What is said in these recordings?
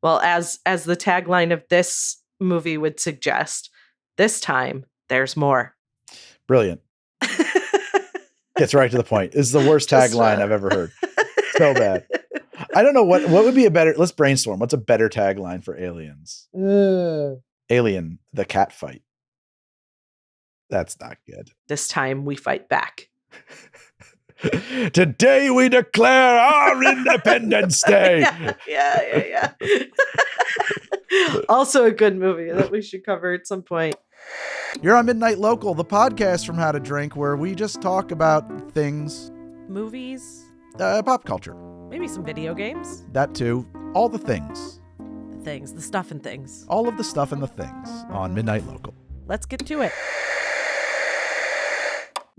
Well, as the tagline of this movie would suggest, this time there's more. Brilliant. Gets right to the point. This is the worst tagline I've ever heard. So bad. I don't know what would be a better, let's brainstorm. What's a better tagline for Aliens? Alien, the cat fight. That's not good. This time we fight back. Today we declare our Independence Day. Yeah. Also a good movie that we should cover at some point. You're on Midnight Local, the podcast from How to Drink, where we just talk about things. Movies. Pop culture. Maybe some video games. That too. All the things. The things, the stuff and things. All of the stuff and the things on Midnight Local. Let's get to it.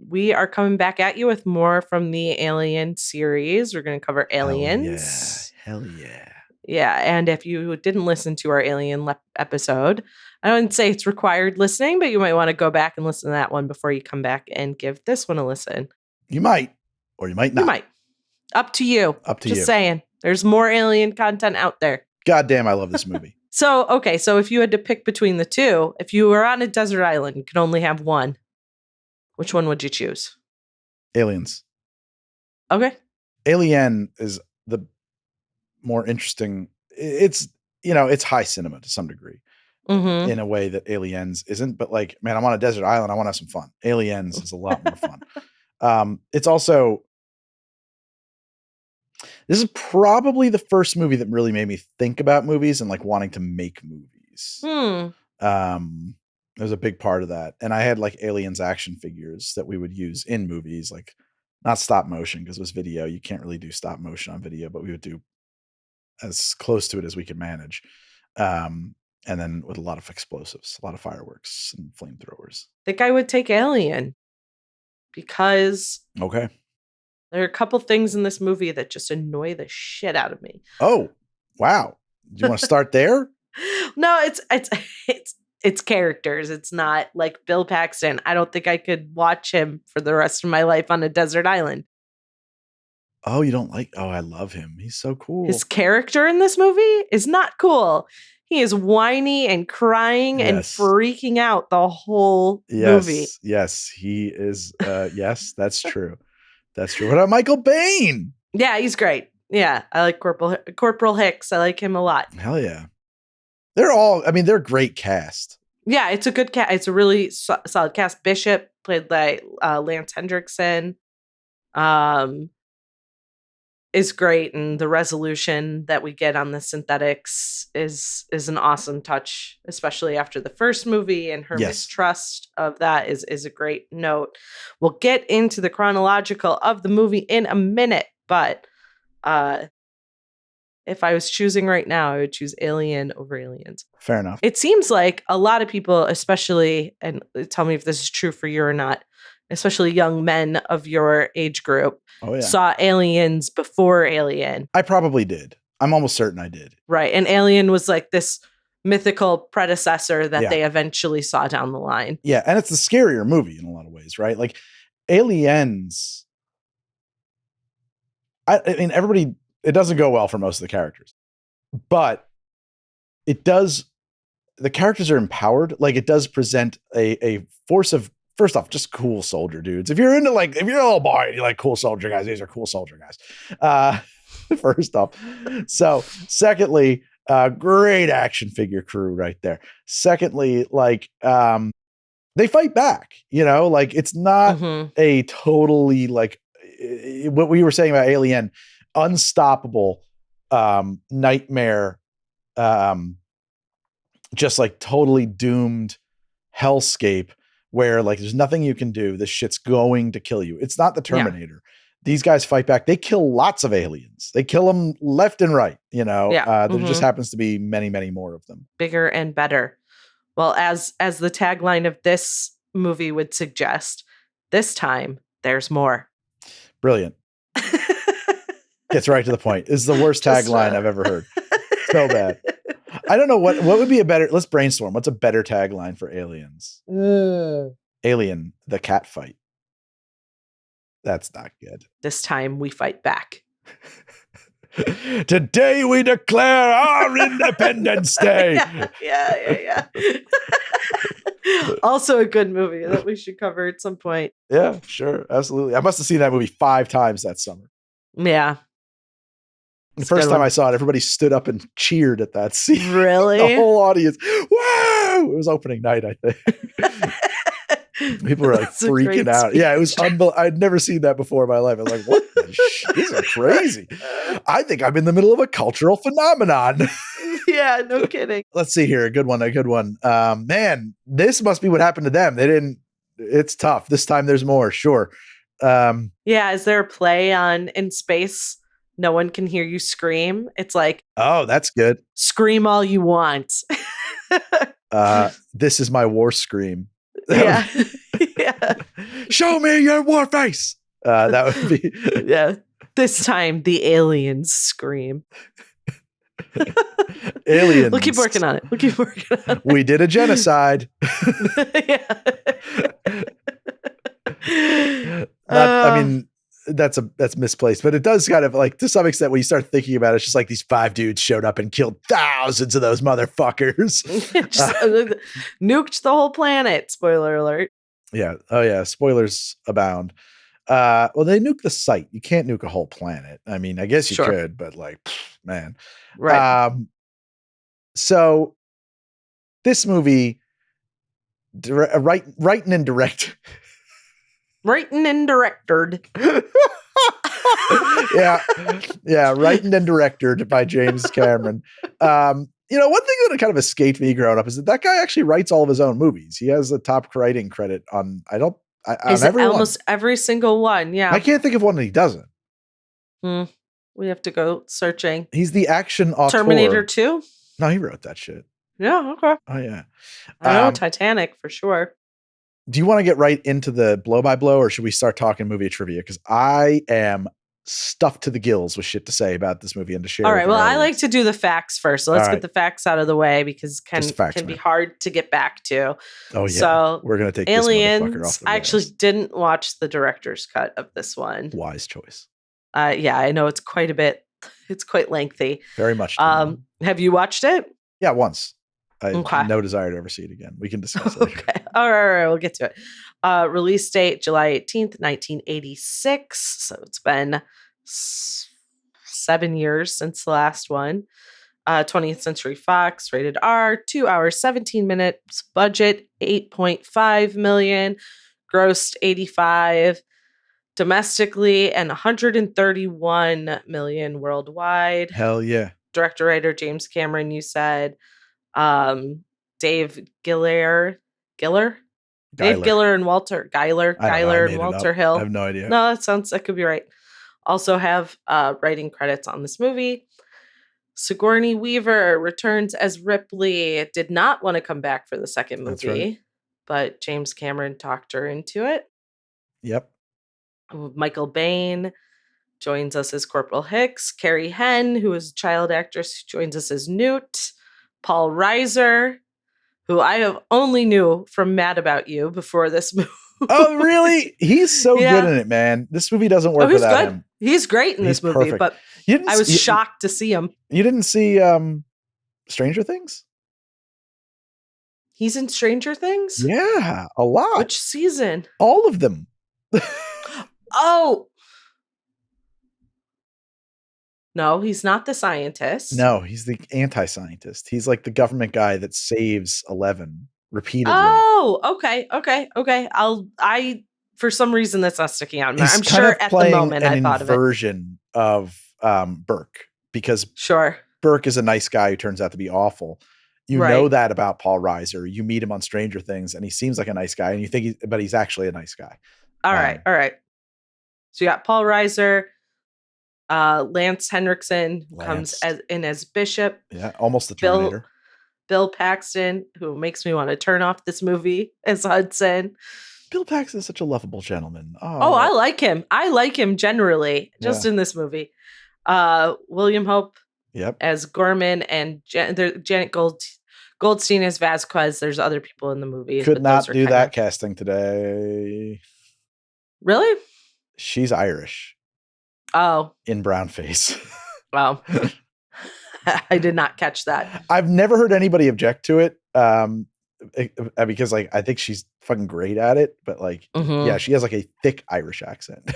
We are coming back at you with more from the Alien series. We're going to cover Aliens. Hell yeah. Yeah, and if you didn't listen to our Alien episode, I wouldn't say it's required listening, but you might want to go back and listen to that one before you come back and give this one a listen. You might, or you might not. You might. Up to you. Just saying. There's more Alien content out there. God damn, I love this movie. So if you had to pick between the two, if you were on a desert island, you could only have one. Which one would you choose? Aliens. Okay. Alien is the more interesting. It's high cinema to some degree in a way that Aliens isn't. But like, man, I'm on a desert island. I want to have some fun. Aliens is a lot more fun. It's also, this is probably the first movie that really made me think about movies and like wanting to make movies. There's a big part of that. And I had like Aliens action figures that we would use in movies, like not stop motion because it was video. You can't really do stop motion on video, but we would do as close to it as we could manage. And then with a lot of explosives, a lot of fireworks and flamethrowers. I think I would take Alien because there are a couple things in this movie that just annoy the shit out of me. Oh, wow. Do you want to start there? No, it's characters. It's not like Bill Paxton. I don't think I could watch him for the rest of my life on a desert island. Oh, you don't like? Oh, I love him. He's so cool. His character in this movie is not cool. He is whiny and crying and freaking out the whole movie. Yes, he is. Yes, that's true. That's true. What about Michael Biehn? Yeah, he's great. Yeah, I like Corporal Hicks. I like him a lot. Hell yeah. They're great cast. Yeah, it's a good cast. It's a really solid cast. Bishop, played by Lance Hendrickson, is great. And the resolution that we get on the synthetics is an awesome touch, especially after the first movie, and her mistrust of that is a great note. We'll get into the chronological of the movie in a minute, but if I was choosing right now, I would choose Alien over Aliens. Fair enough. It seems like a lot of people, especially, and tell me if this is true for you or not, especially young men of your age group, saw Aliens before Alien. I probably did. I'm almost certain I did. Right. And Alien was like this mythical predecessor that they eventually saw down the line. Yeah. And it's the scarier movie in a lot of ways, right? Like Aliens, I mean, everybody, it doesn't go well for most of the characters, but it does. The characters are empowered. Like it does present a force of, first off, just cool soldier dudes. If you're into if you're a little boy and you like cool soldier guys, these are cool soldier guys. First off. So secondly, great action figure crew right there. Secondly, they fight back, it's not a totally what we were saying about Alien, unstoppable nightmare, just totally doomed hellscape where there's nothing you can do. This shit's going to kill you. It's not the Terminator. Yeah. These guys fight back. They kill lots of aliens. They kill them left and right. There just happens to be many, many more of them. Bigger and better. Well, as the tagline of this movie would suggest, this time there's more. Brilliant. Gets right to the point. This is the worst tagline I've ever heard. So bad. I don't know what would be a better, let's brainstorm. What's a better tagline for Aliens? Alien, the cat fight. That's not good. This time we fight back. Today we declare our Independence Day. Yeah. Also a good movie that we should cover at some point. Yeah, sure. Absolutely. I must have seen that movie 5 times that summer. Yeah. The first time I saw it, everybody stood up and cheered at that scene. Really? The whole audience. Wow! It was opening night, I think. People were like freaking out. Yeah, it was unbelievable. I'd never seen that before in my life. I was like, what the shit? This is crazy. I think I'm in the middle of a cultural phenomenon. Yeah, no kidding. Let's see here. A good one. Man, this must be what happened to them. It's tough. This time there's more. Sure. Yeah, is there a play on In Space? No one can hear you scream. It's like, oh, that's good. Scream all you want. This is my war scream. Yeah. Yeah. Show me your war face. That would be. Yeah. This time the aliens scream. Aliens. We'll keep working on it. We did a genocide. I mean, that's misplaced, but it does kind of like, to some extent, when you start thinking about it, it's just like these 5 dudes showed up and killed thousands of those motherfuckers. Nuked the whole planet. Spoiler alert. Yeah. Oh yeah. Spoilers abound. Well, they nuke the site. You can't nuke a whole planet. I mean, I guess you could, but like, man. Right. So this movie, writing and directed. Writing and directed. Yeah, writing and directed by James Cameron. One thing that kind of escaped me growing up is that guy actually writes all of his own movies. He has a top writing credit on almost every single one. Yeah, I can't think of one that he doesn't. We have to go searching. He's the action auteur. Terminator 2? No, he wrote that shit. Yeah, okay. Oh yeah, I know Titanic for sure. Do you want to get right into the blow by blow, or should we start talking movie trivia? Because I am stuffed to the gills with shit to say about this movie and to share. All right. Well, I like to do the facts first. So let's get the facts out of the way because can be hard to get back to. Oh yeah. So we're gonna take Aliens. This motherfucker off the I actually didn't watch the director's cut of this one. Wise choice. Yeah, I know it's quite a bit. It's quite lengthy. Very much. Have you watched it? Yeah, once. I have no desire to ever see it again. We can discuss it later. Okay. All right. We'll get to it. Release date, July 18th, 1986. So it's been 7 years since the last one. 20th Century Fox, rated R, 2 hours, 17 minutes, budget, $8.5 million, grossed 85 domestically and 131 million worldwide. Hell yeah. Director, writer, James Cameron, you said. Dave Giller, Dave Giller and Walter Geiler and Walter Hill. I have no idea. No, that could be right. Also have writing credits on this movie. Sigourney Weaver returns as Ripley. Did not want to come back for the second movie, but James Cameron talked her into it. Yep. Michael Bain joins us as Corporal Hicks. Carrie Henn, who is a child actress, joins us as Newt. Paul Reiser, who I have only knew from Mad About You before this movie. Oh, really? He's so good in it, man. This movie doesn't work without him. He's great in this movie, perfect. but I was shocked to see him. You didn't see Stranger Things? He's in Stranger Things? Yeah, a lot. Which season? All of them. Oh! No, he's not the scientist. No, he's the anti-scientist. He's like the government guy that saves 11 repeatedly. Oh, okay. For some reason that's not sticking out. I'm sure at the moment I thought of it. Version of Burke, because Burke is a nice guy who turns out to be awful. You know that about Paul Reiser. You meet him on Stranger Things, and he seems like a nice guy, and you think, but he's actually a nice guy. All right. So you got Paul Reiser. Lance Henriksen comes as Bishop. Yeah, almost the Terminator. Bill Paxton, who makes me want to turn off this movie, as Hudson. Bill Paxton is such a lovable gentleman. Oh, I like him. I like him generally, just in this movie. William Hope as Gorman, and Janet Goldstein as Vasquez. There's other people in the movie. Could not do that casting today. Really? She's Irish. Oh. In brown face. Wow. I did not catch that. I've never heard anybody object to it. Because like I think she's fucking great at it, but like yeah, she has like a thick Irish accent.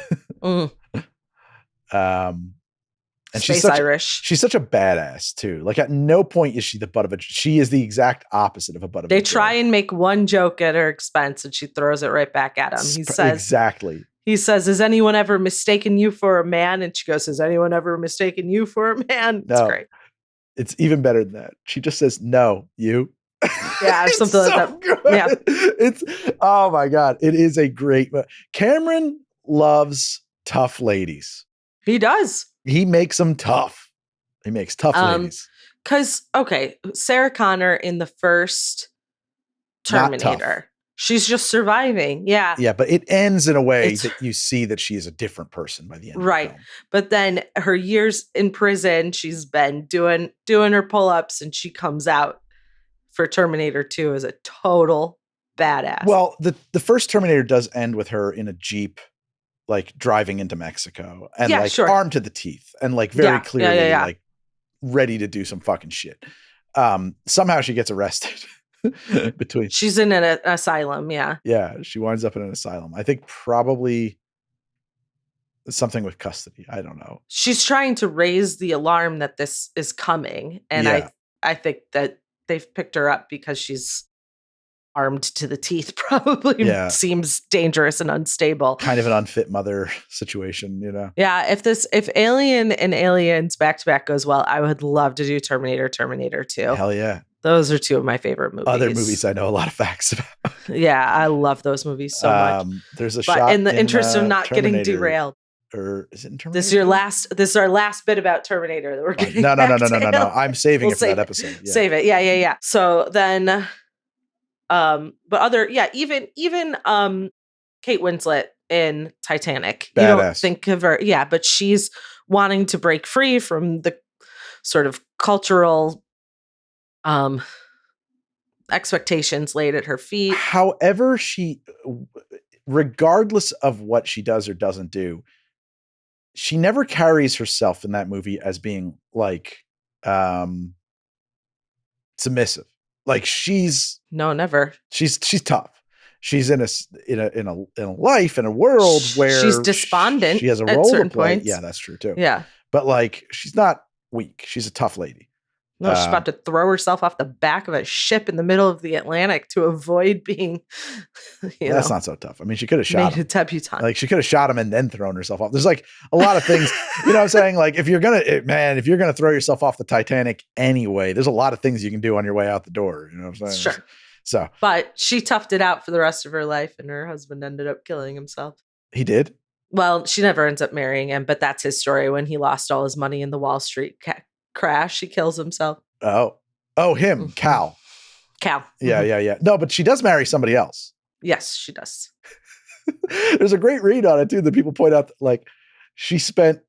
And Space Irish. She's such a badass too. Like at no point is she the butt of a. She is the exact opposite of a butt of a joke. They try and make one joke at her expense, and she throws it right back at him. He says exactly. He says, "Has anyone ever mistaken you for a man?" And she goes, "Has anyone ever mistaken you for a man?" It's great. It's even better than that. She just says, "No, you." Yeah, or something like that. Good. Yeah. It's oh my God. It is a great. Cameron loves tough ladies. He does. He makes them tough. He makes tough ladies. Because, Sarah Connor in the first Terminator, she's just surviving. Yeah. Yeah, but it ends in a way that you see that she is a different person by the end. Right. Of the film. But then her years in prison, she's been doing her pull-ups, and she comes out for Terminator 2 as a total badass. Well, the first Terminator does end with her in a Jeep, like driving into Mexico and armed to the teeth and like very clearly like ready to do some fucking shit. Somehow she gets arrested she's in an asylum. Yeah. Yeah. She winds up in an asylum. I think probably something with custody. I don't know. She's trying to raise the alarm that this is coming. And I think that they've picked her up because she's armed to the teeth, probably seems dangerous and unstable. Kind of an unfit mother situation, you know? Yeah. If Alien and Aliens back to back goes well, I would love to do Terminator 2. Hell yeah. Those are two of my favorite movies. Other movies I know a lot of facts about. Yeah. I love those movies so much. There's a shot in the interest of not Terminator, getting derailed. Or is it in Terminator? This is our last bit about Terminator that we're getting. No. I'm saving it for that episode. Yeah. Save it. Yeah. So then even Kate Winslet in Titanic. Badass. You don't think of her, but she's wanting to break free from the sort of cultural expectations laid at her feet. However, regardless of what she does or doesn't do, she never carries herself in that movie as being like submissive. Like never. She's tough. She's in a life in a world where she's despondent. She has a role to play. Points. Yeah, that's true too. Yeah, but like she's not weak. She's a tough lady. No, she's about to throw herself off the back of a ship in the middle of the Atlantic to avoid being. That's not so tough. I mean, she could have shot him. A debutante. Like she could have shot him and then thrown herself off. There's like a lot of things, you know what I'm saying? Like if you're gonna throw yourself off the Titanic anyway, there's a lot of things you can do on your way out the door. You know what I'm saying? Sure. So, but she toughed it out for the rest of her life, and her husband ended up killing himself. He did? Well, she never ends up marrying him, but that's his story. When he lost all his money in the Wall Street crash, he kills himself. Oh, him, Cal. Yeah. No, but she does marry somebody else. Yes, she does. There's a great read on it too that people point out that, like she says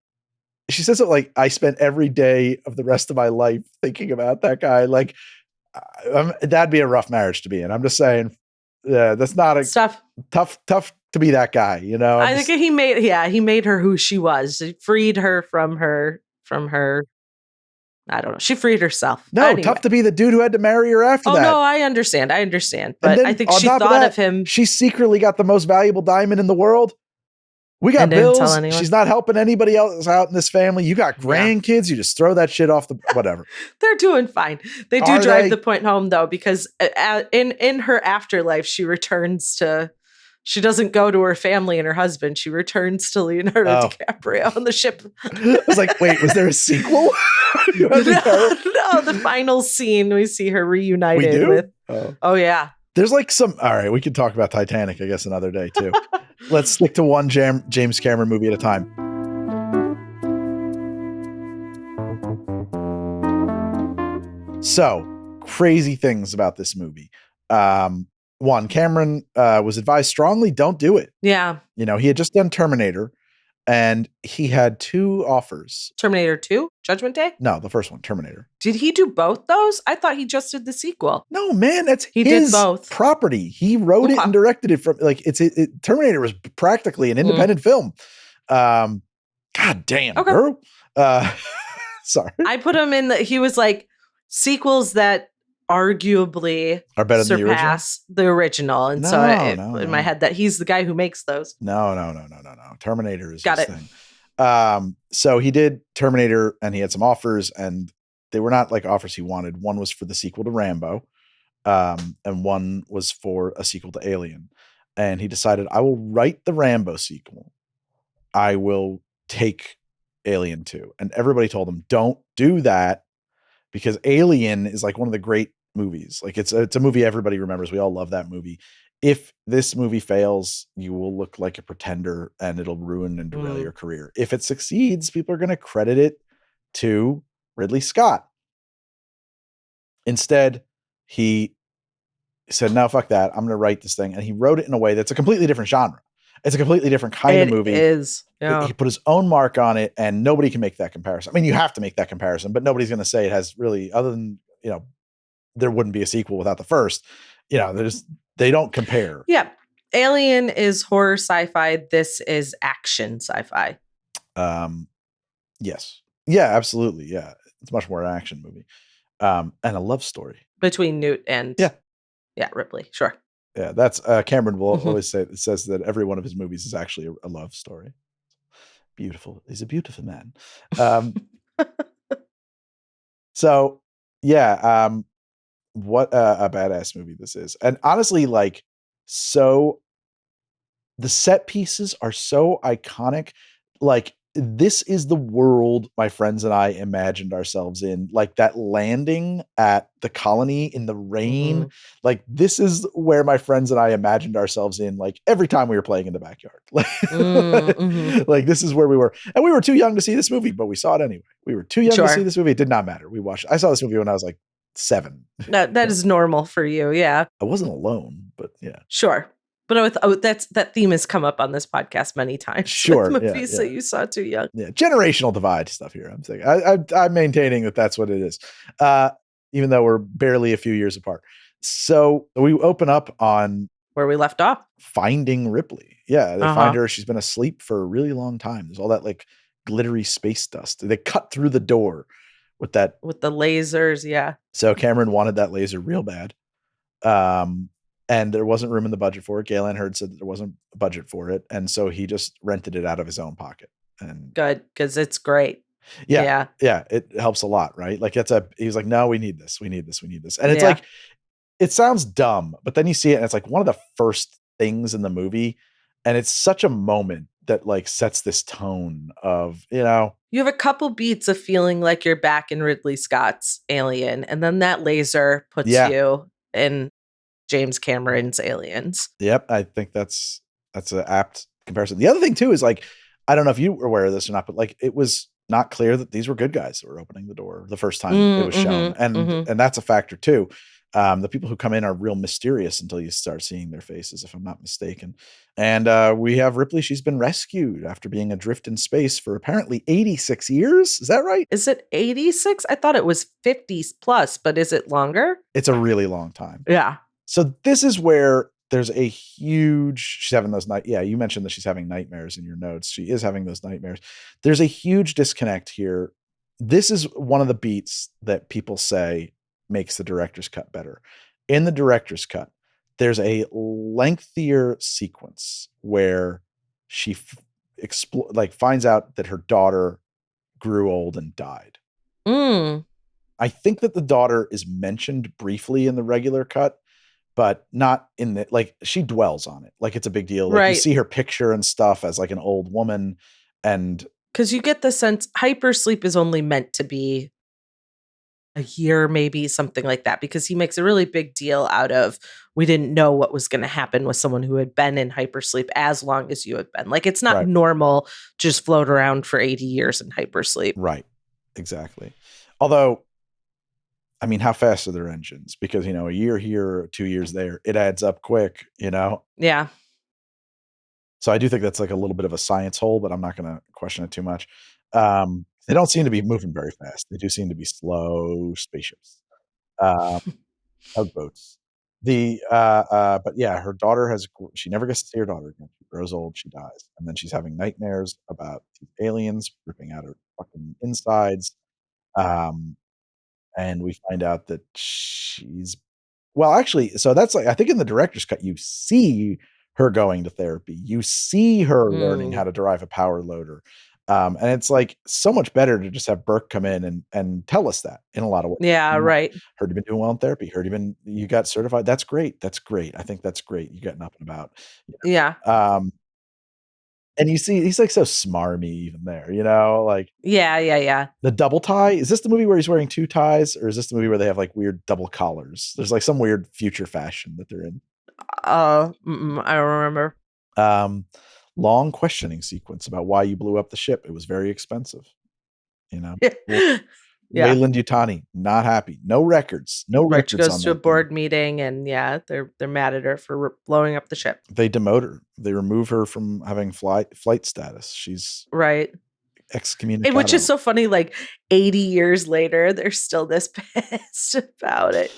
it like, I spent every day of the rest of my life thinking about that guy. Like that'd be a rough marriage to be in. I'm just saying, that's not tough to be that guy, you know? I think he made her who she was. He freed her from her. I don't know. She freed herself. No, anyway. Tough to be the dude who had to marry her after that. Oh, no, I understand. But I think she thought of him. She secretly got the most valuable diamond in the world. We got bills. She's not helping anybody else out in this family. You got grandkids. You just throw that shit off the whatever. They're doing fine. They do drive the point home, though, because in her afterlife, she doesnno go to her family and her husband. She returns to Leonardo DiCaprio on the ship. I was like, wait, was there a sequel? No, the final scene we see her reunited with. Oh, yeah. There's like all right, we can talk about Titanic, I guess, another day too. Let's stick to one James Cameron movie at a time. So, crazy things about this movie. One, Cameron was advised strongly, don't do it. Yeah. You know, he had just done Terminator and he had two offers. Terminator 2? Judgment Day? No, the first one, Terminator. Did he do both those? I thought he just did the sequel. No, man, he did both. Property. He wrote it and directed it from like Terminator was practically an independent film. God damn, girl. Sorry. I put him in he was like sequels that arguably are better than surpass the original. And so in my head that he's the guy who makes those. No. Terminator is Got his it. thing. So he did Terminator and he had some offers and they were not like offers he wanted. One was for the sequel to Rambo. And one was for a sequel to Alien. And he decided, I will write the Rambo sequel. I will take Alien 2. And everybody told him, don't do that because Alien is like one of the great movies. Like it's a movie everybody remembers. We all love that movie. If this movie fails, you will look like a pretender and it'll ruin and derail your career. If it succeeds, people are going to credit it to Ridley Scott. Instead, he said, no, fuck that. I'm going to write this thing. And he wrote it in a way that's a completely different genre. It's a completely different kind of movie. It is. Yeah. He put his own mark on it and nobody can make that comparison. I mean, you have to make that comparison, but nobody's going to say it has really, other than, there wouldn't be a sequel without the first, they don't compare. Yeah. Alien is horror sci-fi. This is action sci-fi. Yes. Yeah, absolutely. Yeah. It's much more an action movie. And a love story. Between Newt and Ripley. Sure. Yeah, that's Cameron will always says that every one of his movies is actually a love story. Beautiful. He's a beautiful man. So yeah, what a badass movie this is. And honestly, like, so the set pieces are so iconic. Like, this is the world my friends and I imagined ourselves in, like that landing at the colony in the rain. Mm-hmm. Like, this is where my friends and I imagined ourselves in, like every time we were playing in the backyard. Like this is where we were. And we were too young to see this movie, but we saw it anyway. We were too young to see this movie. It did not matter. We watched. I saw this movie when I was like 7. That is normal for you. Yeah. I wasn't alone, but yeah. Sure. But that theme has come up on this podcast many times. Sure, movies that you saw too young. Yeah, generational divide stuff here. I'm saying I'm maintaining that that's what it is, even though we're barely a few years apart. So we open up on where we left off, finding Ripley. Yeah, they find her. She's been asleep for a really long time. There's all that like glittery space dust. They cut through the door with the lasers. Yeah. So Cameron wanted that laser real bad. And there wasn't room in the budget for it. Galen Hurd said that there wasn't a budget for it. And so he just rented it out of his own pocket. And good, because it's great. Yeah. It helps a lot, right? Like he was like, no, we need this. And it's like, it sounds dumb, but then you see it and it's like one of the first things in the movie. And it's such a moment that like sets this tone of, you have a couple beats of feeling like you're back in Ridley Scott's Alien. And then that laser puts you in James Cameron's Aliens. Yep. I think that's an apt comparison. The other thing too is like, I don't know if you were aware of this or not, but like it was not clear that these were good guys that were opening the door the first time it was shown. And that's a factor too. The people who come in are real mysterious until you start seeing their faces, if I'm not mistaken. And we have Ripley. She's been rescued after being adrift in space for apparently 86 years. Is that right? Is it 86? I thought it was 50 plus, but is it longer? It's a really long time. Yeah. So this is where there's a huge, she's having those you mentioned that she's having nightmares in your notes. She is having those nightmares. There's a huge disconnect here. This is one of the beats that people say makes the director's cut better. In the director's cut, there's a lengthier sequence where she finds out that her daughter grew old and died. I think that the daughter is mentioned briefly in the regular cut, but not in the, like, she dwells on it. Like, it's a big deal. Like, you see her picture and stuff as like an old woman. And because you get the sense hypersleep is only meant to be a year, maybe something like that, because he makes a really big deal out of, we didn't know what was going to happen with someone who had been in hypersleep as long as you have been. Like, it's not normal to just float around for 80 years in hypersleep. Right. Exactly. Although, I mean, how fast are their engines? Because, a year here, 2 years there, it adds up quick, Yeah. So I do think that's like a little bit of a science hole, but I'm not going to question it too much. They don't seem to be moving very fast. They do seem to be slow spaceships, tugboats. But yeah, her daughter she never gets to see her daughter again. She grows old, she dies. And then she's having nightmares about aliens ripping out her fucking insides. Um, and we find out that she's well, actually, so that's like I think in the director's cut, you see her going to therapy. You see her learning how Mm. to drive a power loader. And it's like so much better to just have Burke come in and tell us that in a lot of ways. Yeah, You know, right. heard you've been doing well in therapy. Heard you got certified. That's great. That's great. I think that's great. You got nothing about. Yeah. Um, and you see, he's like so smarmy even there. Like Yeah, yeah, yeah. the double tie. Is this the movie where he's wearing two ties, or is this the movie where they have like weird double collars? There's like some weird future fashion that they're in. I don't remember. Um, long questioning sequence about why you blew up the ship. It was very expensive. Yeah. Wayland Yutani, not happy. No records. No Right. She records goes on to a that board thing. meeting, and yeah, they're mad at her for blowing up the ship. They demote her. They remove her from having flight status. She's Right. excommunicado. Which is so funny, like 80 years later, they're still this pissed about it.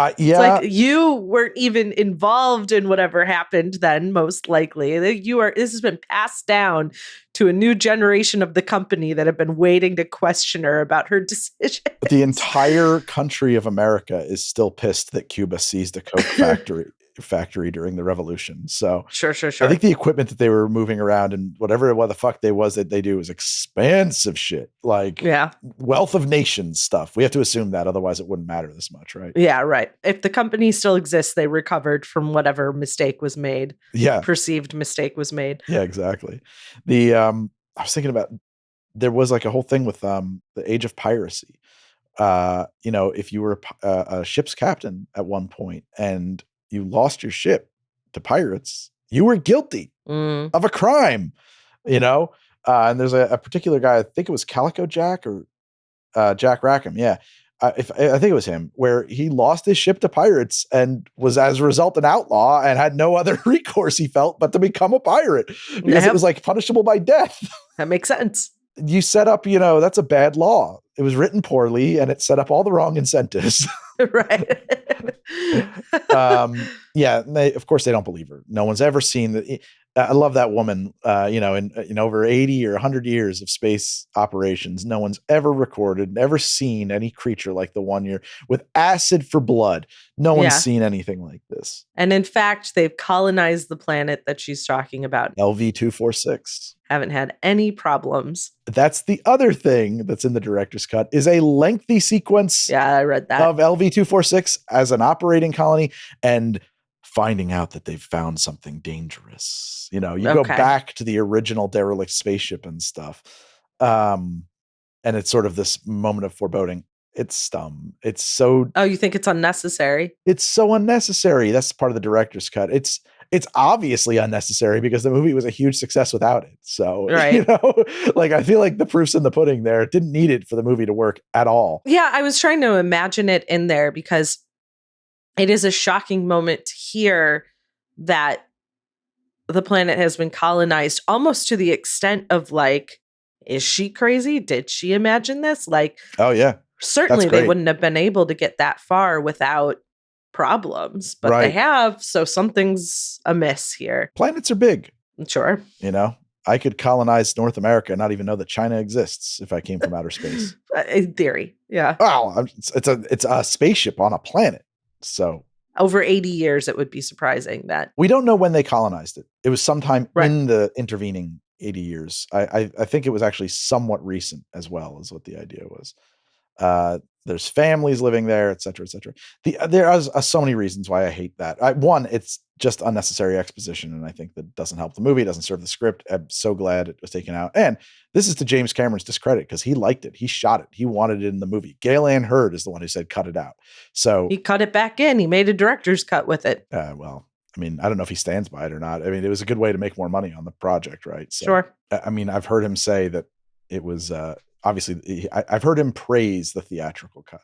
Yeah. It's like you weren't even involved in whatever happened then, most likely. This has been passed down to a new generation of the company that have been waiting to question her about her decisions. The entire country of America is still pissed that Cuba seized a Coke factory during the revolution. So sure. I think the equipment that they were moving around and whatever the fuck that they do was expansive shit, like wealth of nations stuff. We have to assume that, otherwise it wouldn't matter this much, right? Yeah, right. If the company still exists, they recovered from whatever mistake was made. Yeah, perceived mistake was made. Yeah, exactly. I was thinking about there was like a whole thing with the age of piracy. If you were a ship's captain at one point and you lost your ship to pirates, you were guilty of a crime, and there's a particular guy, I think it was Calico Jack or Jack Rackham. Yeah. I think it was him, where he lost his ship to pirates and was as a result an outlaw and had no other recourse he felt but to become a pirate because it was like punishable by death. That makes sense. You set up, that's a bad law. It was written poorly and it set up all the wrong incentives. Right. Yeah. Of course they don't believe her. No one's ever seen that. I love that woman, in over 80 or 100 years of space operations, no one's ever recorded, never seen any creature like the one year with acid for blood. No one's seen anything like this. And in fact, they've colonized the planet that she's talking about. LV-246. Haven't had any problems. That's the other thing that's in the director's cut is a lengthy sequence. Yeah, I read that. Of LV-246 as an operating colony and finding out that they've found something dangerous. You go back to the original derelict spaceship and stuff. And it's sort of this moment of foreboding. It's dumb. It's so... Oh, you think it's unnecessary? It's so unnecessary. That's part of the director's cut. It's obviously unnecessary because the movie was a huge success without it. So, right. Like I feel like the proof's in the pudding there. It didn't need it for the movie to work at all. Yeah, I was trying to imagine it in there because it is a shocking moment to hear that the planet has been colonized almost to the extent of like, is she crazy? Did she imagine this? Like, oh yeah, certainly they wouldn't have been able to get that far without problems, but they have. So something's amiss here. Planets are big. Sure. I could colonize North America and not even know that China exists if I came from outer space. In theory, yeah. Wow, it's a spaceship on a planet. So over 80 years, it would be surprising that we don't know when they colonized it. It was sometime in the intervening 80 years. I think it was actually somewhat recent as well, is what the idea was. There's families living there, et cetera, et cetera. There are so many reasons why I hate that. One, it's just unnecessary exposition, and I think that doesn't help the movie. It doesn't serve the script. I'm so glad it was taken out. And this is to James Cameron's discredit because he liked it. He shot it. He wanted it in the movie. Gale Ann Hurd is the one who said cut it out. So he cut it back in. He made a director's cut with it. Well, I mean, I don't know if he stands by it or not. I mean, it was a good way to make more money on the project, right? So, sure. I mean, I've heard him say that it was obviously, I've heard him praise the theatrical cut.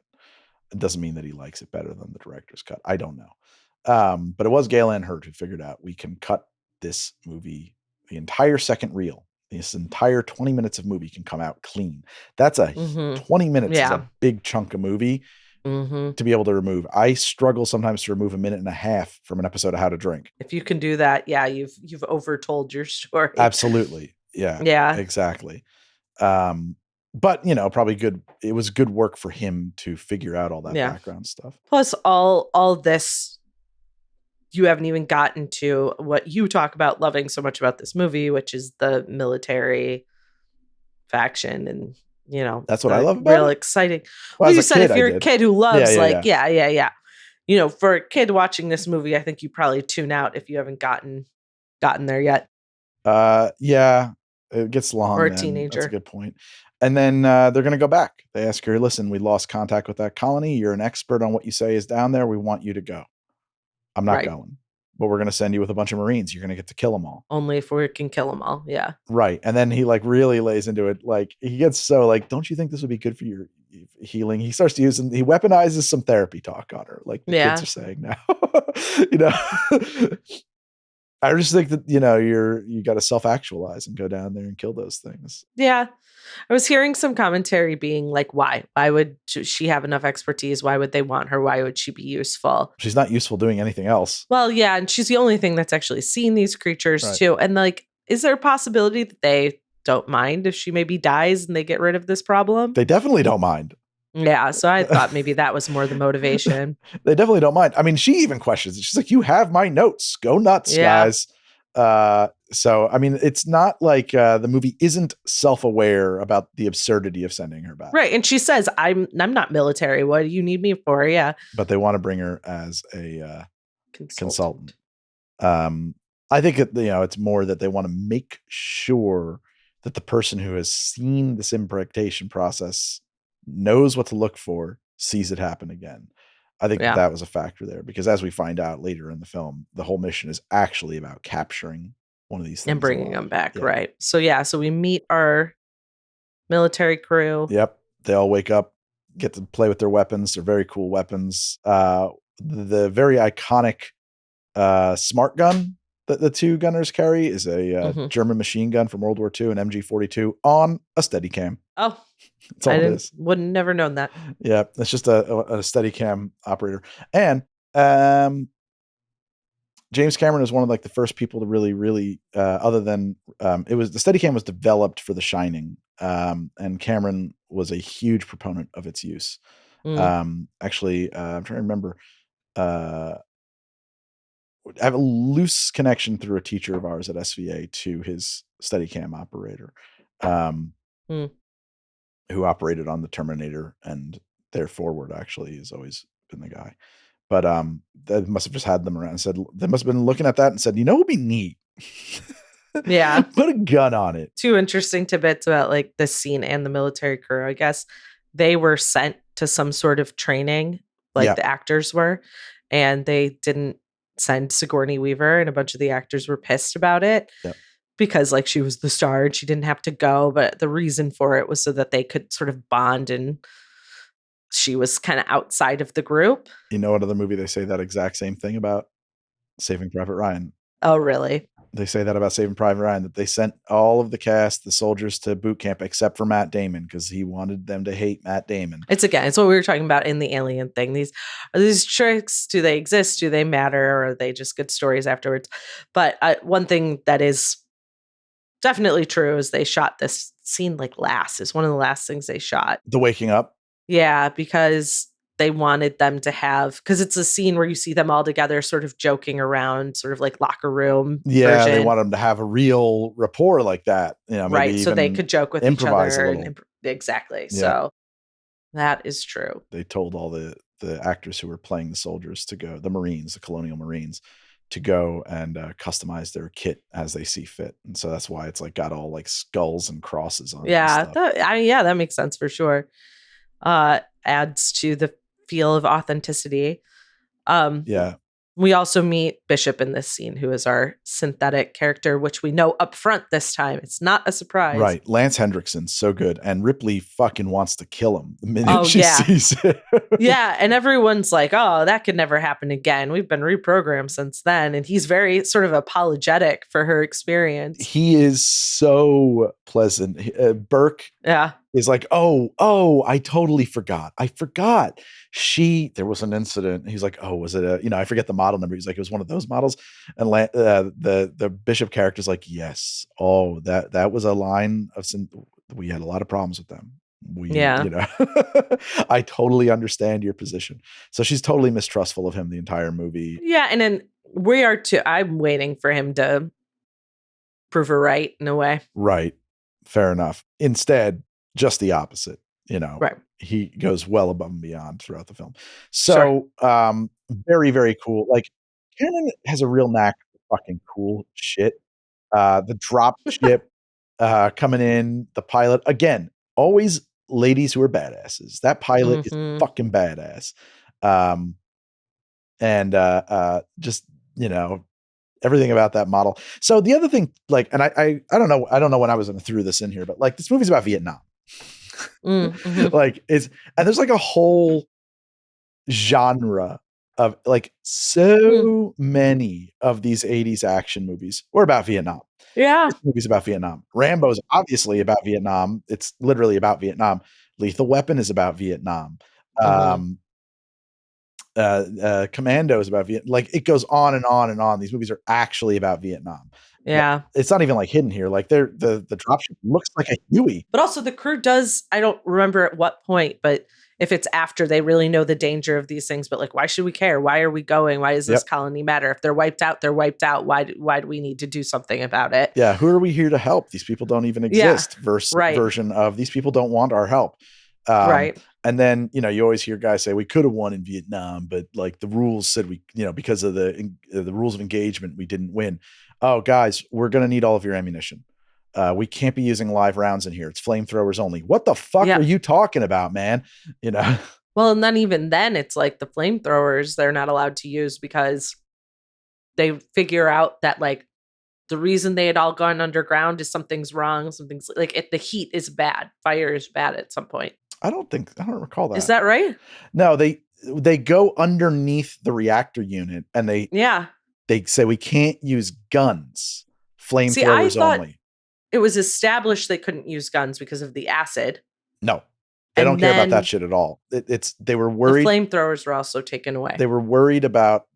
It doesn't mean that he likes it better than the director's cut. I don't know. But it was Gale Ann Hurd who figured out we can cut this movie, the entire second reel, this entire 20 minutes of movie can come out clean. That's 20 minutes is a big chunk of movie to be able to remove. I struggle sometimes to remove a minute and a half from an episode of How to Drink. If you can do that, yeah, you've overtold your story. Absolutely. Yeah. Yeah. Exactly. But, probably good. It was good work for him to figure out all that background stuff. Plus all this, you haven't even gotten to what you talk about loving so much about this movie, which is the military faction. And, that's what I love about real it. exciting. Well, you said if you're a kid who loves yeah. For a kid watching this movie, I think you probably tune out if you haven't gotten there yet. Yeah, it gets long. Or a then. teenager. That's a good point. And then they're going to go back. They ask her, listen, we lost contact with that colony. You're an expert on what you say is down there. We want you to go. I'm not going. But we're going to send you with a bunch of Marines. You're going to get to kill them all. Only if we can kill them all. Yeah. Right. And then he really lays into it. He gets so don't you think this would be good for your healing? He starts to use, he weaponizes some therapy talk on her. Like the kids are saying now, I just think that, you got to self-actualize and go down there and kill those things. Yeah. I was hearing some commentary being like, why would she have enough expertise? Why would they want her? Why would she be useful? She's not useful doing anything else. Well, yeah. And she's the only thing that's actually seen these creatures too. And is there a possibility that they don't mind if she maybe dies and they get rid of this problem? They definitely don't mind. Yeah. So I thought maybe that was more the motivation. They definitely don't mind. I mean, she even questions it. She's like, you have my notes. Go nuts, guys. So, I mean, it's not like the movie isn't self-aware about the absurdity of sending her back. Right. And she says, I'm not military. What do you need me for? Yeah. But they want to bring her as a consultant. I think it's more that they want to make sure that the person who has seen this impregnation process knows what to look for, sees it happen again. I think that was a factor there, because as we find out later in the film, the whole mission is actually about capturing one of these things and bringing them back. Yeah. Right. So we meet our military crew. Yep. They all wake up, get to play with their weapons. They're very cool weapons. The very iconic smart gun that the two gunners carry is a German machine gun from World War II, an MG42 on a Steadicam. Oh, that's all it is. Would never known that. Yeah, it's just a Steadicam operator. And James Cameron is one of the first people to really, other than the Steadicam was developed for The Shining, and Cameron was a huge proponent of its use. Actually, I'm trying to remember. I have a loose connection through a teacher of ours at SVA to his Steadicam operator, who operated on the Terminator, and their forward actually has always been the guy. But they must have just had them around and said, they must have been looking at that and said, it would be neat. Yeah. Put a gun on it. Two interesting tidbits about this scene and the military crew. I guess they were sent to some sort of training, the actors were, and they didn't send Sigourney Weaver, and a bunch of the actors were pissed about it because she was the star and she didn't have to go. But the reason for it was so that they could sort of bond, and she was kind of outside of the group. You know, another movie they say that exact same thing about? Saving Private Ryan. Oh, really? They say that about Saving Private Ryan, that they sent all of the cast, the soldiers, to boot camp except for Matt Damon, because he wanted them to hate Matt Damon. It's what we were talking about in the alien thing. These tricks, do they exist? Do they matter? Or are they just good stories afterwards? But one thing that is definitely true is they shot this scene last. It's one of the last things they shot. The waking up? Yeah, because they wanted them to have, because it's a scene where you see them all together sort of joking around, sort of locker room version. They want them to have a real rapport like that. Maybe right, so they could joke with each other. Exactly. Yeah. So that is true. They told all the actors who were playing the soldiers to go, the Marines, the Colonial Marines, to go and customize their kit as they see fit. And so that's why it's got all skulls and crosses on it. Yeah, that makes sense for sure. Adds to the feel of authenticity. We also meet Bishop in this scene, who is our synthetic character, which we know up front this time. It's not a surprise. Right. Lance Hendrickson's so good. And Ripley fucking wants to kill him the minute she sees it. Yeah. And everyone's like, oh, that could never happen again. We've been reprogrammed since then. And he's very sort of apologetic for her experience. He is so pleasant. Burke is like, oh, I totally forgot. There was an incident. He's like, oh, was it I forget the model number. He's like, it was one of those models. And the Bishop character's like, yes. Oh, that was a line of we had a lot of problems with them. Yeah. I totally understand your position. So she's totally mistrustful of him the entire movie. Yeah. And then we are too. I'm waiting for him to prove her right in a way. Right. Fair enough. Instead, just the opposite. Right. He goes well above and beyond throughout the film. So, very, very cool. Like, Canon has a real knack for fucking cool shit. The drop ship coming in, the pilot. Again, always ladies who are badasses. That pilot is fucking badass. And just, everything about that model. So the other thing, like, and I don't know when I was going to throw this in here, but like this movie's about Vietnam. Like and there's like a whole genre of like so many of these 80s action movies were about Vietnam. Yeah. This movie's about Vietnam. Rambo's obviously about Vietnam. It's literally about Vietnam. Lethal Weapon is about Vietnam. Commando is about Vietnam. Like it goes on and on and on. These movies are actually about Vietnam. Yeah. It's not even like hidden here. Like the dropship looks like a Huey. But also the crew does, I don't remember at what point, but if it's after they really know the danger of these things, but like, why should we care? Why are we going? Why does this colony matter? If they're wiped out, they're wiped out. Why do we need to do something about it? Yeah. Who are we here to help? These people don't even exist. Version of these people don't want our help. Right. And then, you always hear guys say we could have won in Vietnam, but like the rules said we, because of the rules of engagement, we didn't win. Oh, guys, we're going to need all of your ammunition. We can't be using live rounds in here. It's flamethrowers only. What the fuck are you talking about, man? Well, and then even then it's like the flamethrowers they're not allowed to use because they figure out that like the reason they had all gone underground is something's wrong. Something's like the heat is bad. Fire is bad at some point. I don't recall that. Is that right? No, they go underneath the reactor unit and they say we can't use guns. Flamethrowers only. It was established they couldn't use guns because of the acid. No. They don't care about that shit at all. They were worried. The flamethrowers were also taken away. They were worried about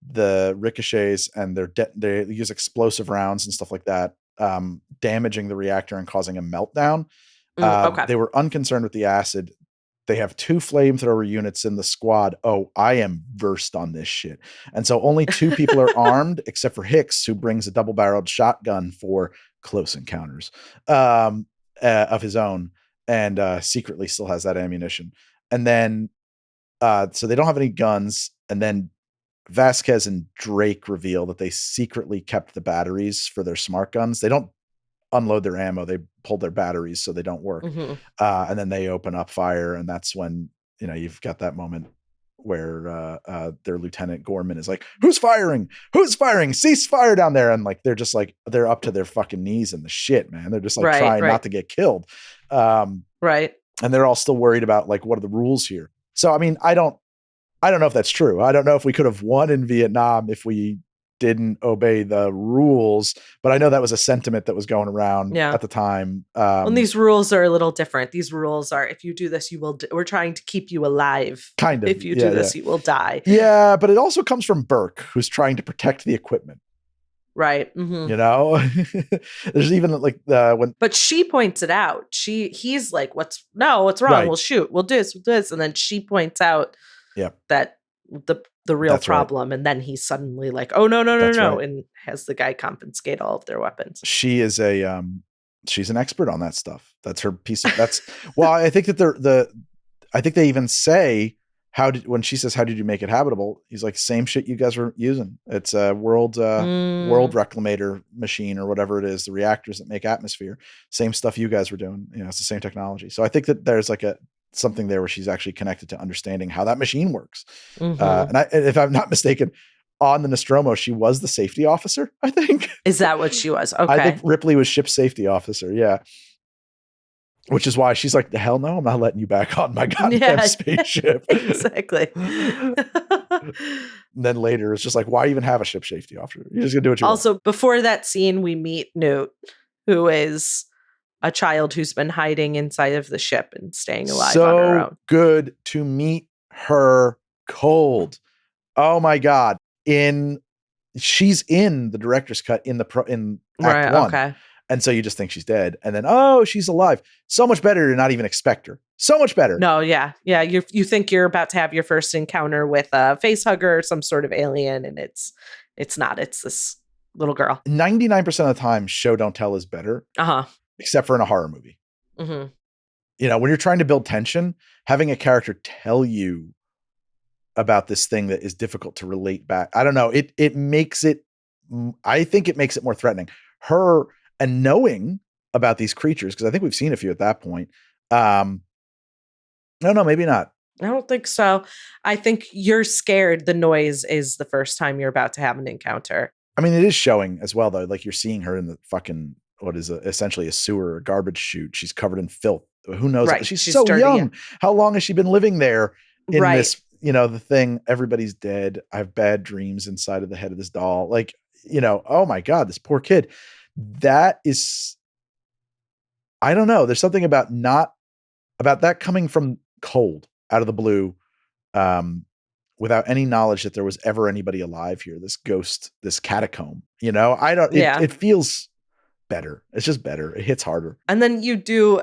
the ricochets and they use explosive rounds and stuff like that, damaging the reactor and causing a meltdown. They were unconcerned with the acid. They have 2 flamethrower units in the squad. Oh, I am versed on this shit. And so only 2 people are armed, except for Hicks, who brings a double-barreled shotgun for close encounters of his own, and secretly still has that ammunition. And then, so they don't have any guns. And then Vasquez and Drake reveal that they secretly kept the batteries for their smart guns. They don't unload their ammo. They pulled their batteries so they don't work. And then they open up fire. And that's when, you've got that moment where their Lieutenant Gorman is like, who's firing? Cease fire down there. And like, they're just like, they're up to their fucking knees in the shit, man. They're just like trying not to get killed. Right. And they're all still worried about like, what are the rules here? So, I mean, I don't know if that's true. I don't know if we could have won in Vietnam if we didn't obey the rules, but I know that was a sentiment that was going around at the time. And these rules are a little different. These rules are, if you do this, you will, we're trying to keep you alive. Kind of. If you do this, you will die. Yeah. But it also comes from Burke, who's trying to protect the equipment. Right. There's even like but she points it out. He's like, what's wrong? Right. We'll shoot. We'll do this. And then she points out that the real problem. Right. And then he's suddenly like, oh, no. Right. And has the guy confiscate all of their weapons. She is she's an expert on that stuff. That's her piece of, well, I think that I think they even say, when she says, how did you make it habitable? He's like, same shit you guys were using. It's a world reclamator machine or whatever it is. The reactors that make atmosphere, same stuff you guys were doing. It's the same technology. So I think that there's like something there where she's actually connected to understanding how that machine works. And if I'm not mistaken, on the Nostromo, she was the safety officer, I think. Is that what she was? Okay. I think Ripley was ship safety officer. Yeah. Which is why she's like, the hell no, I'm not letting you back on my goddamn spaceship. Exactly. And then later it's just like, why even have a ship safety officer? You're just gonna do what you want. Also, before that scene, we meet Newt, who is a child who's been hiding inside of the ship and staying alive on her own. Good to meet her cold. Oh my God. She's in the director's cut in Act 1. Okay. And so you just think she's dead. And then, oh, she's alive. So much better to not even expect her. So much better. No, yeah. Yeah. You think you're about to have your first encounter with a face hugger or some sort of alien, and it's not. It's this little girl. 99% of the time, show don't tell is better. Except for in a horror movie. Mm-hmm. You know, when you're trying to build tension, having a character tell you about this thing that is difficult to relate back. I don't know. It makes it, I think it makes it more threatening. Her and knowing about these creatures, because I think we've seen a few at that point. No, maybe not. I don't think so. I think you're scared. The noise is the first time you're about to have an encounter. I mean, it is showing as well, though. Like you're seeing her in the fucking, what is essentially a sewer or garbage chute. She's covered in filth. Who knows? Right. She's so dirty, young. Yeah. How long has she been living there in this, you know, the thing, everybody's dead. I have bad dreams inside of the head of this doll. Like, you know, oh my God, this poor kid. That is, I don't know. There's something about that coming from cold out of the blue, without any knowledge that there was ever anybody alive here, this ghost, this catacomb, you know, it feels better. It's just better. It hits harder. And then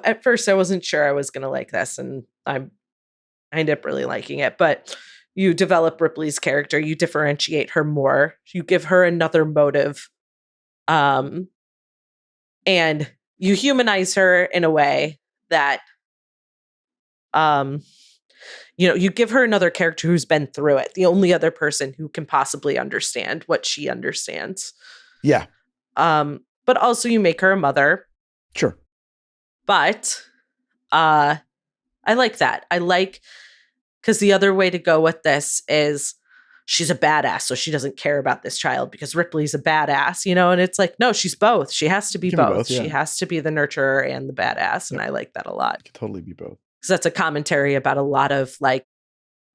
at first I wasn't sure I was going to like this, and I end up really liking it, but you develop Ripley's character, you differentiate her more, you give her another motive, and you humanize her in a way that, you know, you give her another character who's been through it, the only other person who can possibly understand what she understands. Yeah. But also you make her a mother. Sure. But I like that. Because the other way to go with this is she's a badass, so she doesn't care about this child because Ripley's a badass, you know? And it's like, no, she's both. She has to be both. Yeah. She has to be the nurturer and the badass. And I like that a lot. Can totally be both. Because that's a commentary about a lot of like